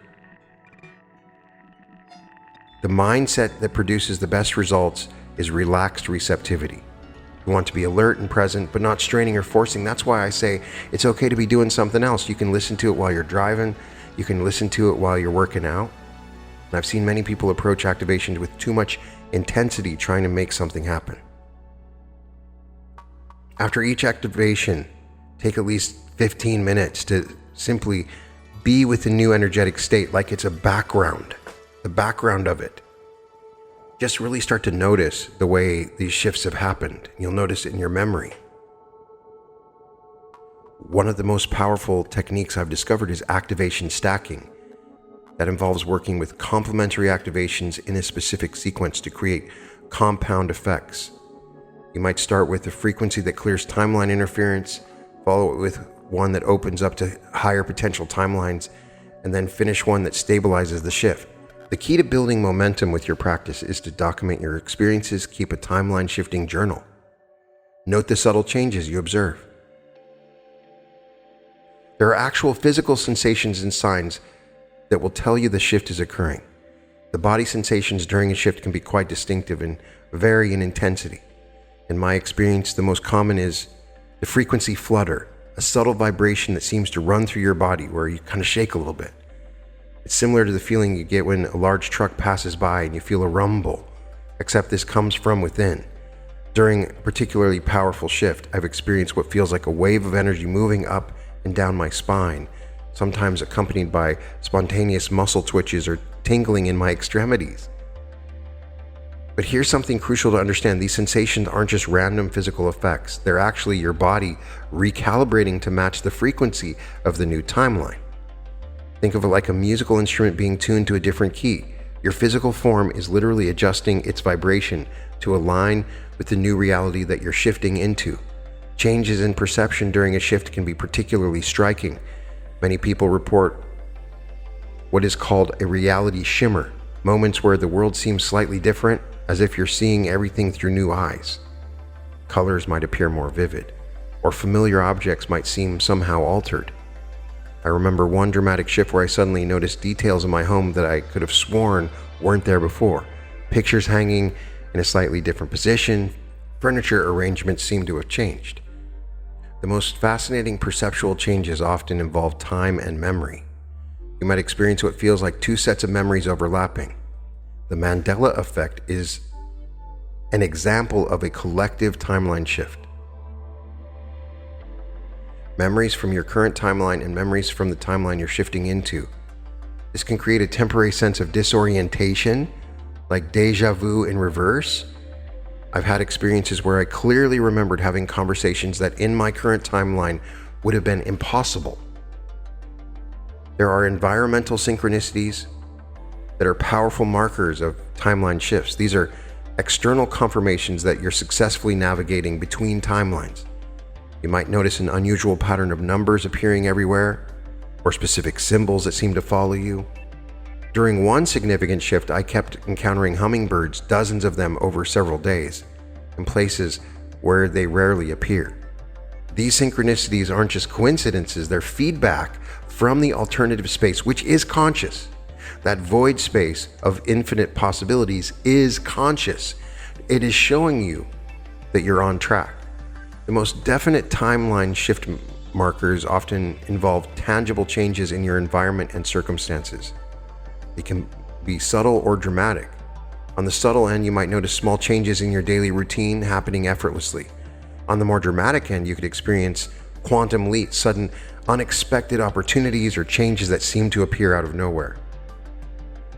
The mindset that produces the best results is relaxed receptivity. You want to be alert and present, but not straining or forcing. That's why I say it's okay to be doing something else. You can listen to it while you're driving. You can listen to it while you're working out. And I've seen many people approach activations with too much intensity trying to make something happen. After each activation, take at least 15 minutes to simply be with the new energetic state like it's a background, the background of it. Just really start to notice the way these shifts have happened. You'll notice it in your memory. One of the most powerful techniques I've discovered is activation stacking. That involves working with complementary activations in a specific sequence to create compound effects. You might start with a frequency that clears timeline interference, follow it with one that opens up to higher potential timelines, and then finish one that stabilizes the shift. The key to building momentum with your practice is to document your experiences, keep a timeline shifting journal. Note the subtle changes you observe. There are actual physical sensations and signs that will tell you the shift is occurring. The body sensations during a shift can be quite distinctive and vary in intensity. In my experience, the most common is the frequency flutter, a subtle vibration that seems to run through your body where you kind of shake a little bit. It's similar to the feeling you get when a large truck passes by and you feel a rumble, except this comes from within. During a particularly powerful shift, I've experienced what feels like a wave of energy moving up and down my spine, sometimes accompanied by spontaneous muscle twitches or tingling in my extremities. But here's something crucial to understand. These sensations aren't just random physical effects. They're actually your body recalibrating to match the frequency of the new timeline. Think of it like a musical instrument being tuned to a different key. Your physical form is literally adjusting its vibration to align with the new reality that you're shifting into. Changes in perception during a shift can be particularly striking. Many people report what is called a reality shimmer, moments where the world seems slightly different, as if you're seeing everything through new eyes. Colors might appear more vivid, or familiar objects might seem somehow altered. I remember one dramatic shift where I suddenly noticed details in my home that I could have sworn weren't there before. Pictures hanging in a slightly different position, furniture arrangements seemed to have changed. The most fascinating perceptual changes often involve time and memory. You might experience what feels like two sets of memories overlapping. The Mandela effect is an example of a collective timeline shift. Memories from your current timeline and memories from the timeline you're shifting into. This can create a temporary sense of disorientation, like deja vu in reverse. I've had experiences where I clearly remembered having conversations that in my current timeline would have been impossible. There are environmental synchronicities that are powerful markers of timeline shifts. These are external confirmations that you're successfully navigating between timelines. You might notice an unusual pattern of numbers appearing everywhere, or specific symbols that seem to follow you. During one significant shift, I kept encountering hummingbirds, dozens of them over several days, in places where they rarely appear. These synchronicities aren't just coincidences, they're feedback from the alternative space, which is conscious. That void space of infinite possibilities is conscious. It is showing you that you're on track. The most definite timeline shift markers often involve tangible changes in your environment and circumstances. It can be subtle or dramatic. On the subtle end, you might notice small changes in your daily routine happening effortlessly. On the more dramatic end, you could experience quantum leaps, sudden unexpected opportunities or changes that seem to appear out of nowhere.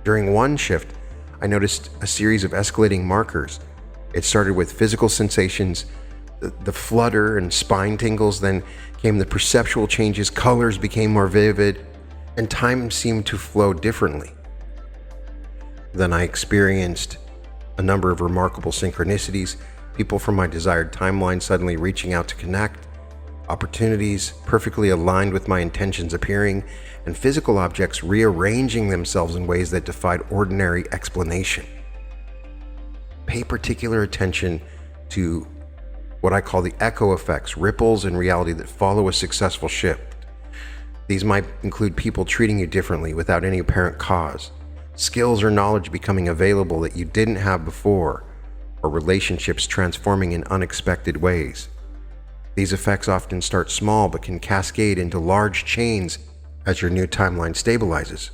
During one shift, I noticed a series of escalating markers. It started with physical sensations, the flutter and spine tingles, then came the perceptual changes, colors became more vivid, and time seemed to flow differently. Then I experienced a number of remarkable synchronicities, people from my desired timeline suddenly reaching out to connect, opportunities perfectly aligned with my intentions appearing, and physical objects rearranging themselves in ways that defied ordinary explanation. Pay particular attention to what I call the echo effects, ripples in reality that follow a successful shift. These might include people treating you differently without any apparent cause, skills or knowledge becoming available that you didn't have before, or relationships transforming in unexpected ways. These effects often start small but can cascade into large chains as your new timeline stabilizes.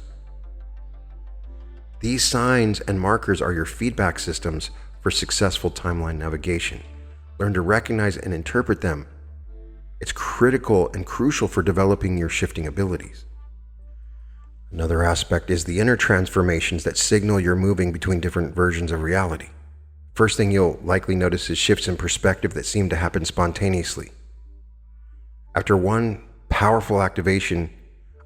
These signs and markers are your feedback systems for successful timeline navigation. Learn to recognize and interpret them. It's critical and crucial for developing your shifting abilities. Another aspect is the inner transformations that signal you're moving between different versions of reality. First thing you'll likely notice is shifts in perspective that seem to happen spontaneously. After one powerful activation,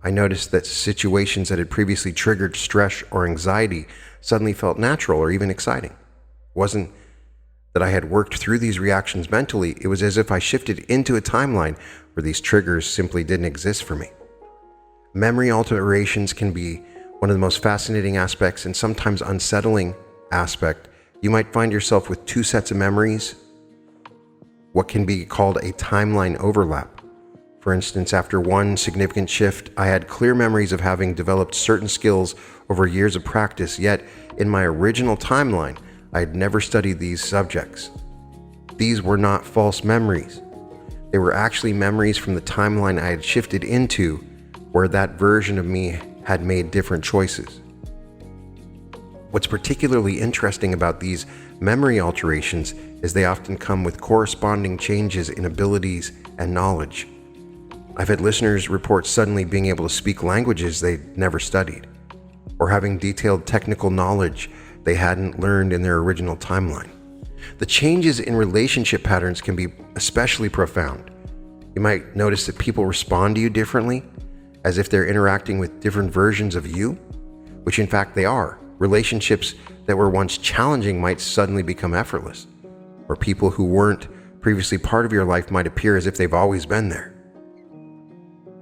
I noticed that situations that had previously triggered stress or anxiety suddenly felt natural or even exciting. It wasn't that I had worked through these reactions mentally, it was as if I shifted into a timeline where these triggers simply didn't exist for me. Memory alterations can be one of the most fascinating aspects and sometimes unsettling aspect. You might find yourself with two sets of memories, what can be called a timeline overlap. For instance, after one significant shift, I had clear memories of having developed certain skills over years of practice, yet in my original timeline, I had never studied these subjects. These were not false memories. They were actually memories from the timeline I had shifted into, where that version of me had made different choices. What's particularly interesting about these memory alterations is they often come with corresponding changes in abilities and knowledge. I've had listeners report suddenly being able to speak languages they'd never studied, or having detailed technical knowledge they hadn't learned in their original timeline. The changes in relationship patterns can be especially profound. You might notice that people respond to you differently, as if they're interacting with different versions of you, which in fact they are. Relationships that were once challenging might suddenly become effortless, or people who weren't previously part of your life might appear as if they've always been there.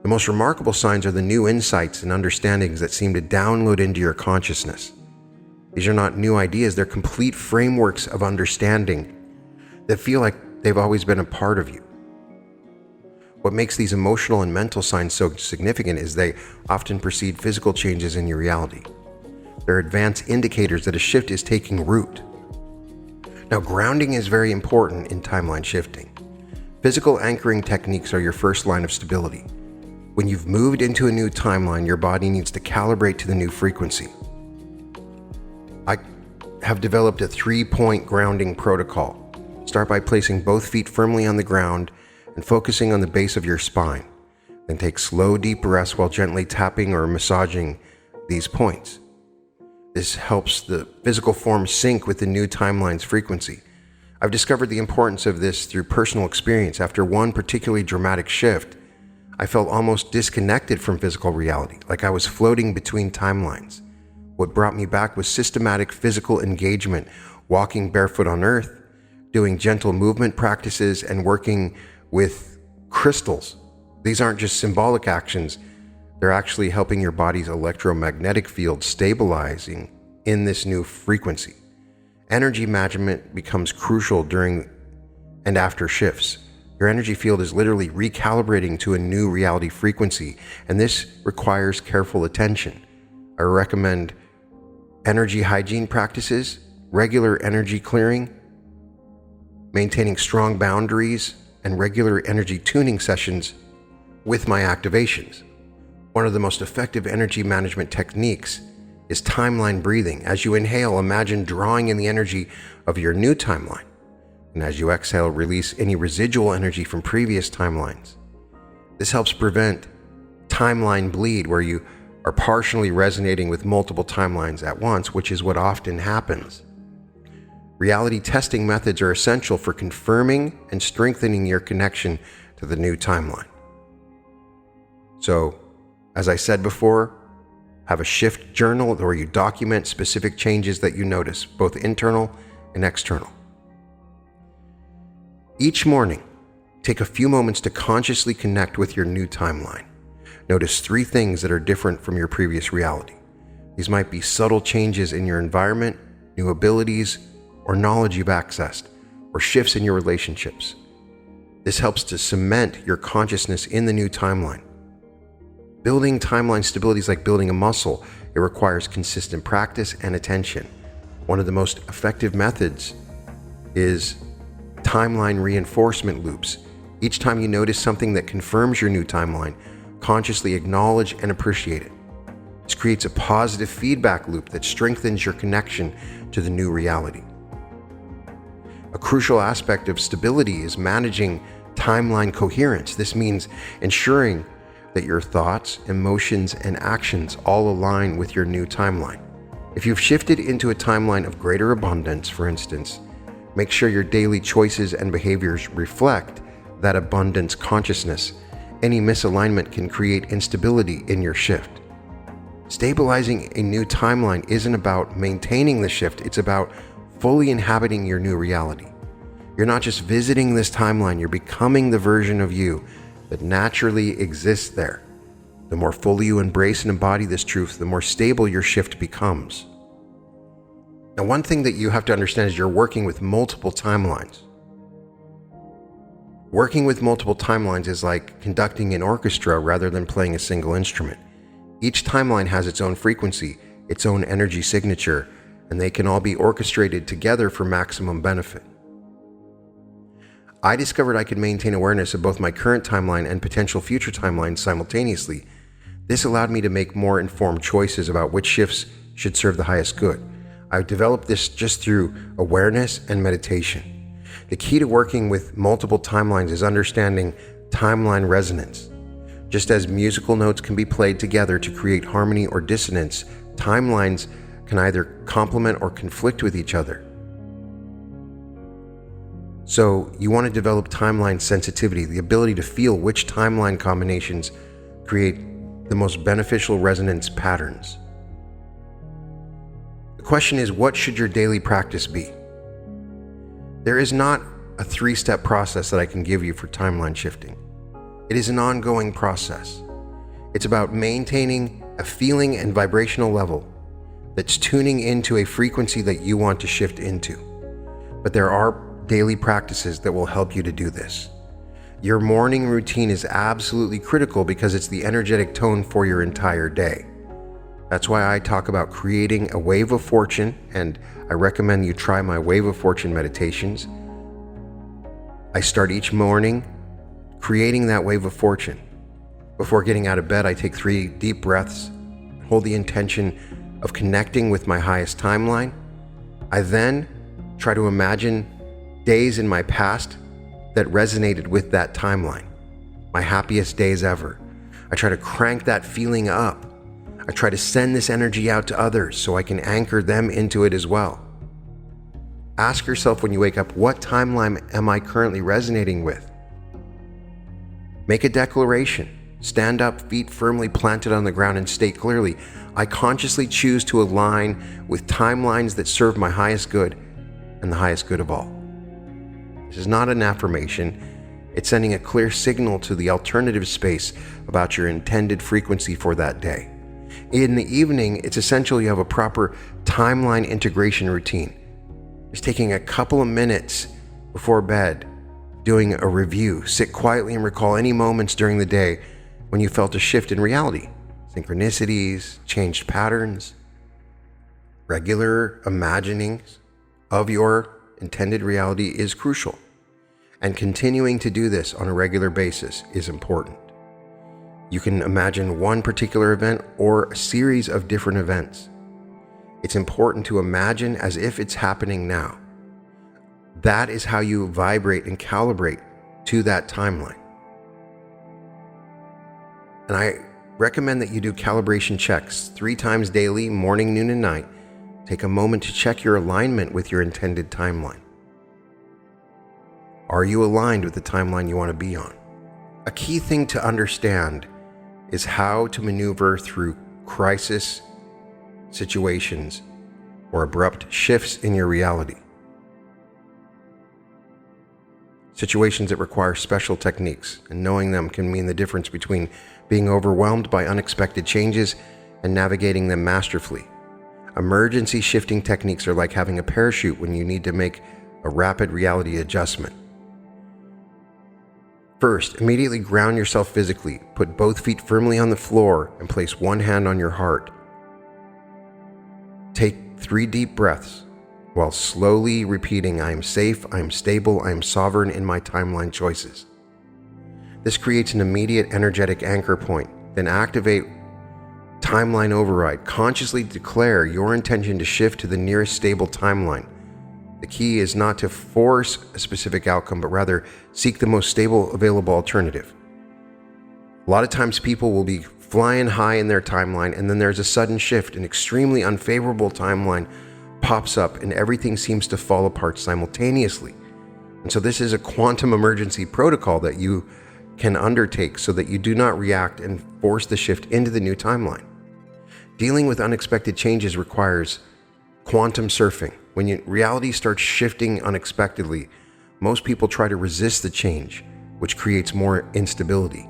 The most remarkable signs are the new insights and understandings that seem to download into your consciousness. These are not new ideas, they're complete frameworks of understanding that feel like they've always been a part of you. What makes these emotional and mental signs so significant is they often precede physical changes in your reality. They're advanced indicators that a shift is taking root. Now, grounding is very important in timeline shifting. Physical anchoring techniques are your first line of stability. When you've moved into a new timeline, your body needs to calibrate to the new frequency. I have developed a 3-point grounding protocol. Start by placing both feet firmly on the ground and focusing on the base of your spine. Then take slow, deep breaths while gently tapping or massaging these points. This helps the physical form sync with the new timeline's frequency. I've discovered the importance of this through personal experience. After one particularly dramatic shift, I felt almost disconnected from physical reality, like I was floating between timelines. What brought me back was systematic physical engagement, walking barefoot on earth, doing gentle movement practices, and working with crystals. These aren't just symbolic actions, they're actually helping your body's electromagnetic field stabilizing in this new frequency. Energy management becomes crucial during and after shifts. Your energy field is literally recalibrating to a new reality frequency, and this requires careful attention. I recommend energy hygiene practices, regular energy clearing, maintaining strong boundaries, and regular energy tuning sessions with my activations. One of the most effective energy management techniques is timeline breathing. As you inhale, imagine drawing in the energy of your new timeline. And as you exhale, release any residual energy from previous timelines. This helps prevent timeline bleed, where you are partially resonating with multiple timelines at once, which is what often happens. Reality testing methods are essential for confirming and strengthening your connection to the new timeline. So, as I said before, have a shift journal where you document specific changes that you notice, both internal and external. Each morning, take a few moments to consciously connect with your new timeline. Notice 3 things that are different from your previous reality. These might be subtle changes in your environment, new abilities, or knowledge you've accessed, or shifts in your relationships. This helps to cement your consciousness in the new timeline. Building timeline stability is like building a muscle. It requires consistent practice and attention. One of the most effective methods is timeline reinforcement loops. Each time you notice something that confirms your new timeline, consciously acknowledge and appreciate it. This creates a positive feedback loop that strengthens your connection to the new reality. A crucial aspect of stability is managing timeline coherence. This means ensuring that your thoughts, emotions, and actions all align with your new timeline. If you've shifted into a timeline of greater abundance, for instance, make sure your daily choices and behaviors reflect that abundance consciousness. Any misalignment can create instability in your shift. Stabilizing a new timeline isn't about maintaining the shift, it's about fully inhabiting your new reality. You're not just visiting this timeline, you're becoming the version of you that naturally exists there. The more fully you embrace and embody this truth, the more stable your shift becomes. Now, one thing that you have to understand is you're working with multiple timelines. Working with multiple timelines is like conducting an orchestra rather than playing a single instrument. Each timeline has its own frequency, its own energy signature, and they can all be orchestrated together for maximum benefit. I discovered I could maintain awareness of both my current timeline and potential future timelines simultaneously. This allowed me to make more informed choices about which shifts should serve the highest good. I've developed this just through awareness and meditation. The key to working with multiple timelines is understanding timeline resonance. Just as musical notes can be played together to create harmony or dissonance, timelines can either complement or conflict with each other. So you want to develop timeline sensitivity, the ability to feel which timeline combinations create the most beneficial resonance patterns. The question is, what should your daily practice be? There is not a 3-step process that I can give you for timeline shifting. It is an ongoing process. It's about maintaining a feeling and vibrational level that's tuning into a frequency that you want to shift into. But there are daily practices that will help you to do this. Your morning routine is absolutely critical because it's the energetic tone for your entire day. That's why I talk about creating a wave of fortune, and I recommend you try my wave of fortune meditations. I start each morning creating that wave of fortune. Before getting out of bed, I take 3 deep breaths, hold the intention of connecting with my highest timeline. I then try to imagine days in my past that resonated with that timeline, my happiest days ever. I try to crank that feeling up. I try to send this energy out to others so I can anchor them into it as well. Ask yourself when you wake up, what timeline am I currently resonating with? Make a declaration. Stand up, feet firmly planted on the ground, and state clearly, I consciously choose to align with timelines that serve my highest good and the highest good of all. This is not an affirmation. It's sending a clear signal to the alternative space about your intended frequency for that day. In the evening, it's essential you have a proper timeline integration routine. Just taking a couple of minutes before bed, doing a review. Sit quietly and recall any moments during the day when you felt a shift in reality, synchronicities, changed patterns. Regular imaginings of your intended reality is crucial, and continuing to do this on a regular basis is important. You can imagine one particular event or a series of different events. It's important to imagine as if it's happening now. That is how you vibrate and calibrate to that timeline. And I recommend that you do calibration checks 3 times daily, morning, noon, and night. Take a moment to check your alignment with your intended timeline. Are you aligned with the timeline you want to be on? A key thing to understand is how to maneuver through crisis situations or abrupt shifts in your reality. Situations that require special techniques, and knowing them can mean the difference between being overwhelmed by unexpected changes and navigating them masterfully. Emergency shifting techniques are like having a parachute when you need to make a rapid reality adjustment. First, immediately ground yourself physically. Put both feet firmly on the floor and place one hand on your heart. Take 3 deep breaths while slowly repeating, I am safe, I am stable, I am sovereign in my timeline choices. This creates an immediate energetic anchor point. Then activate timeline override. Consciously declare your intention to shift to the nearest stable timeline. The key is not to force a specific outcome, but rather seek the most stable available alternative. A lot of times people will be flying high in their timeline, and then there's a sudden shift. An extremely unfavorable timeline pops up and everything seems to fall apart simultaneously. And so this is a quantum emergency protocol that you can undertake so that you do not react and force the shift into the new timeline. Dealing with unexpected changes requires quantum surfing. When reality starts shifting unexpectedly, most people try to resist the change, which creates more instability.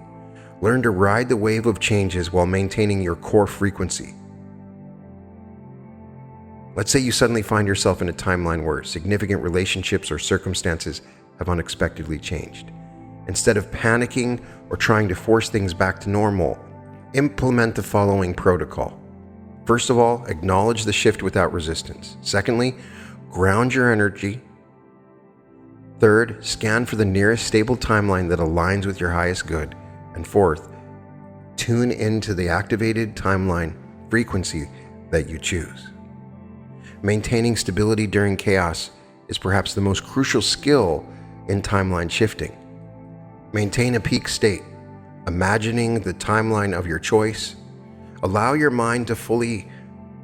Learn to ride the wave of changes while maintaining your core frequency. Let's say you suddenly find yourself in a timeline where significant relationships or circumstances have unexpectedly changed. Instead of panicking or trying to force things back to normal, implement the following protocol. First of all, acknowledge the shift without resistance. Secondly, ground your energy. Third, scan for the nearest stable timeline that aligns with your highest good. And fourth, tune into the activated timeline frequency that you choose. Maintaining stability during chaos is perhaps the most crucial skill in timeline shifting. Maintain a peak state, imagining the timeline of your choice. Allow your mind to fully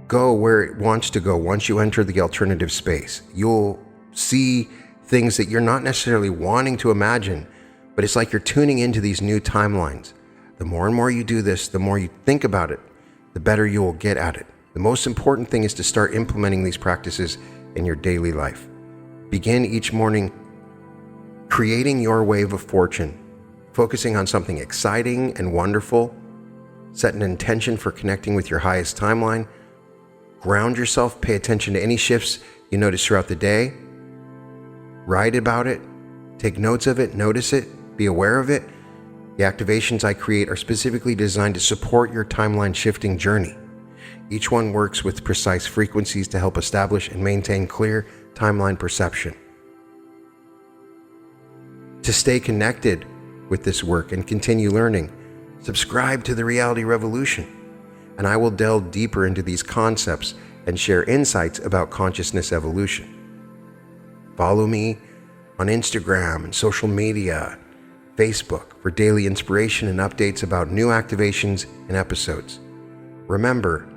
go where it wants to go once you enter the alternative space. You'll see things that you're not necessarily wanting to imagine, but it's like you're tuning into these new timelines. The more and more you do this, the more you think about it, the better you will get at it. The most important thing is to start implementing these practices in your daily life. Begin each morning creating your wave of fortune, focusing on something exciting and wonderful. Set an intention for connecting with your highest timeline. Ground yourself, pay attention to any shifts you notice throughout the day. Write about it, take notes of it, notice it, be aware of it. The activations I create are specifically designed to support your timeline shifting journey. Each one works with precise frequencies to help establish and maintain clear timeline perception. To stay connected with this work and continue learning, Subscribe to the Reality Revolution, and I will delve deeper into these concepts and share insights about consciousness evolution. Follow me on Instagram and social media, Facebook, for daily inspiration and updates about new activations and episodes. Remember,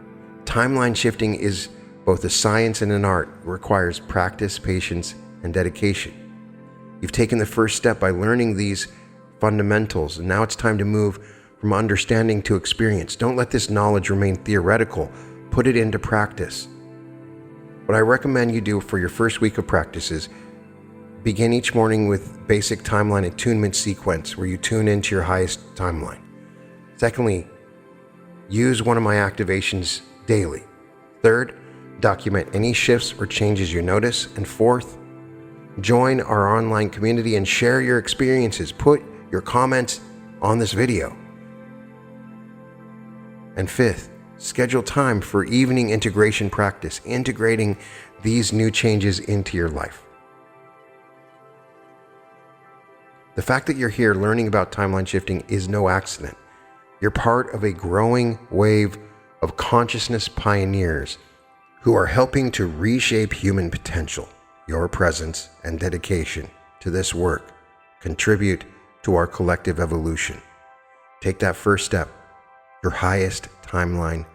timeline shifting is both a science and an art. It requires practice, patience, and dedication. You've taken the first step by learning these fundamentals, and now it's time to move from understanding to experience. Don't let this knowledge remain theoretical. Put it into practice. What I recommend you do for your first week of practice is begin each morning with basic timeline attunement sequence where you tune into your highest timeline. Secondly, use one of my activations daily. Third, document any shifts or changes you notice. And fourth, join our online community and share your experiences. Put your comments on this video. And fifth, schedule time for evening integration practice, integrating these new changes into your life. The fact that you're here learning about timeline shifting is no accident. You're part of a growing wave of consciousness pioneers who are helping to reshape human potential. Your presence and dedication to this work contribute to our collective evolution. Take that first step. Your highest timeline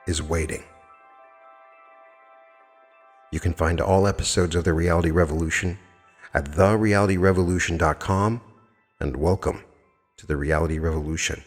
is waiting. You can find all episodes of The Reality Revolution at therealityrevolution.com, and welcome to The Reality Revolution.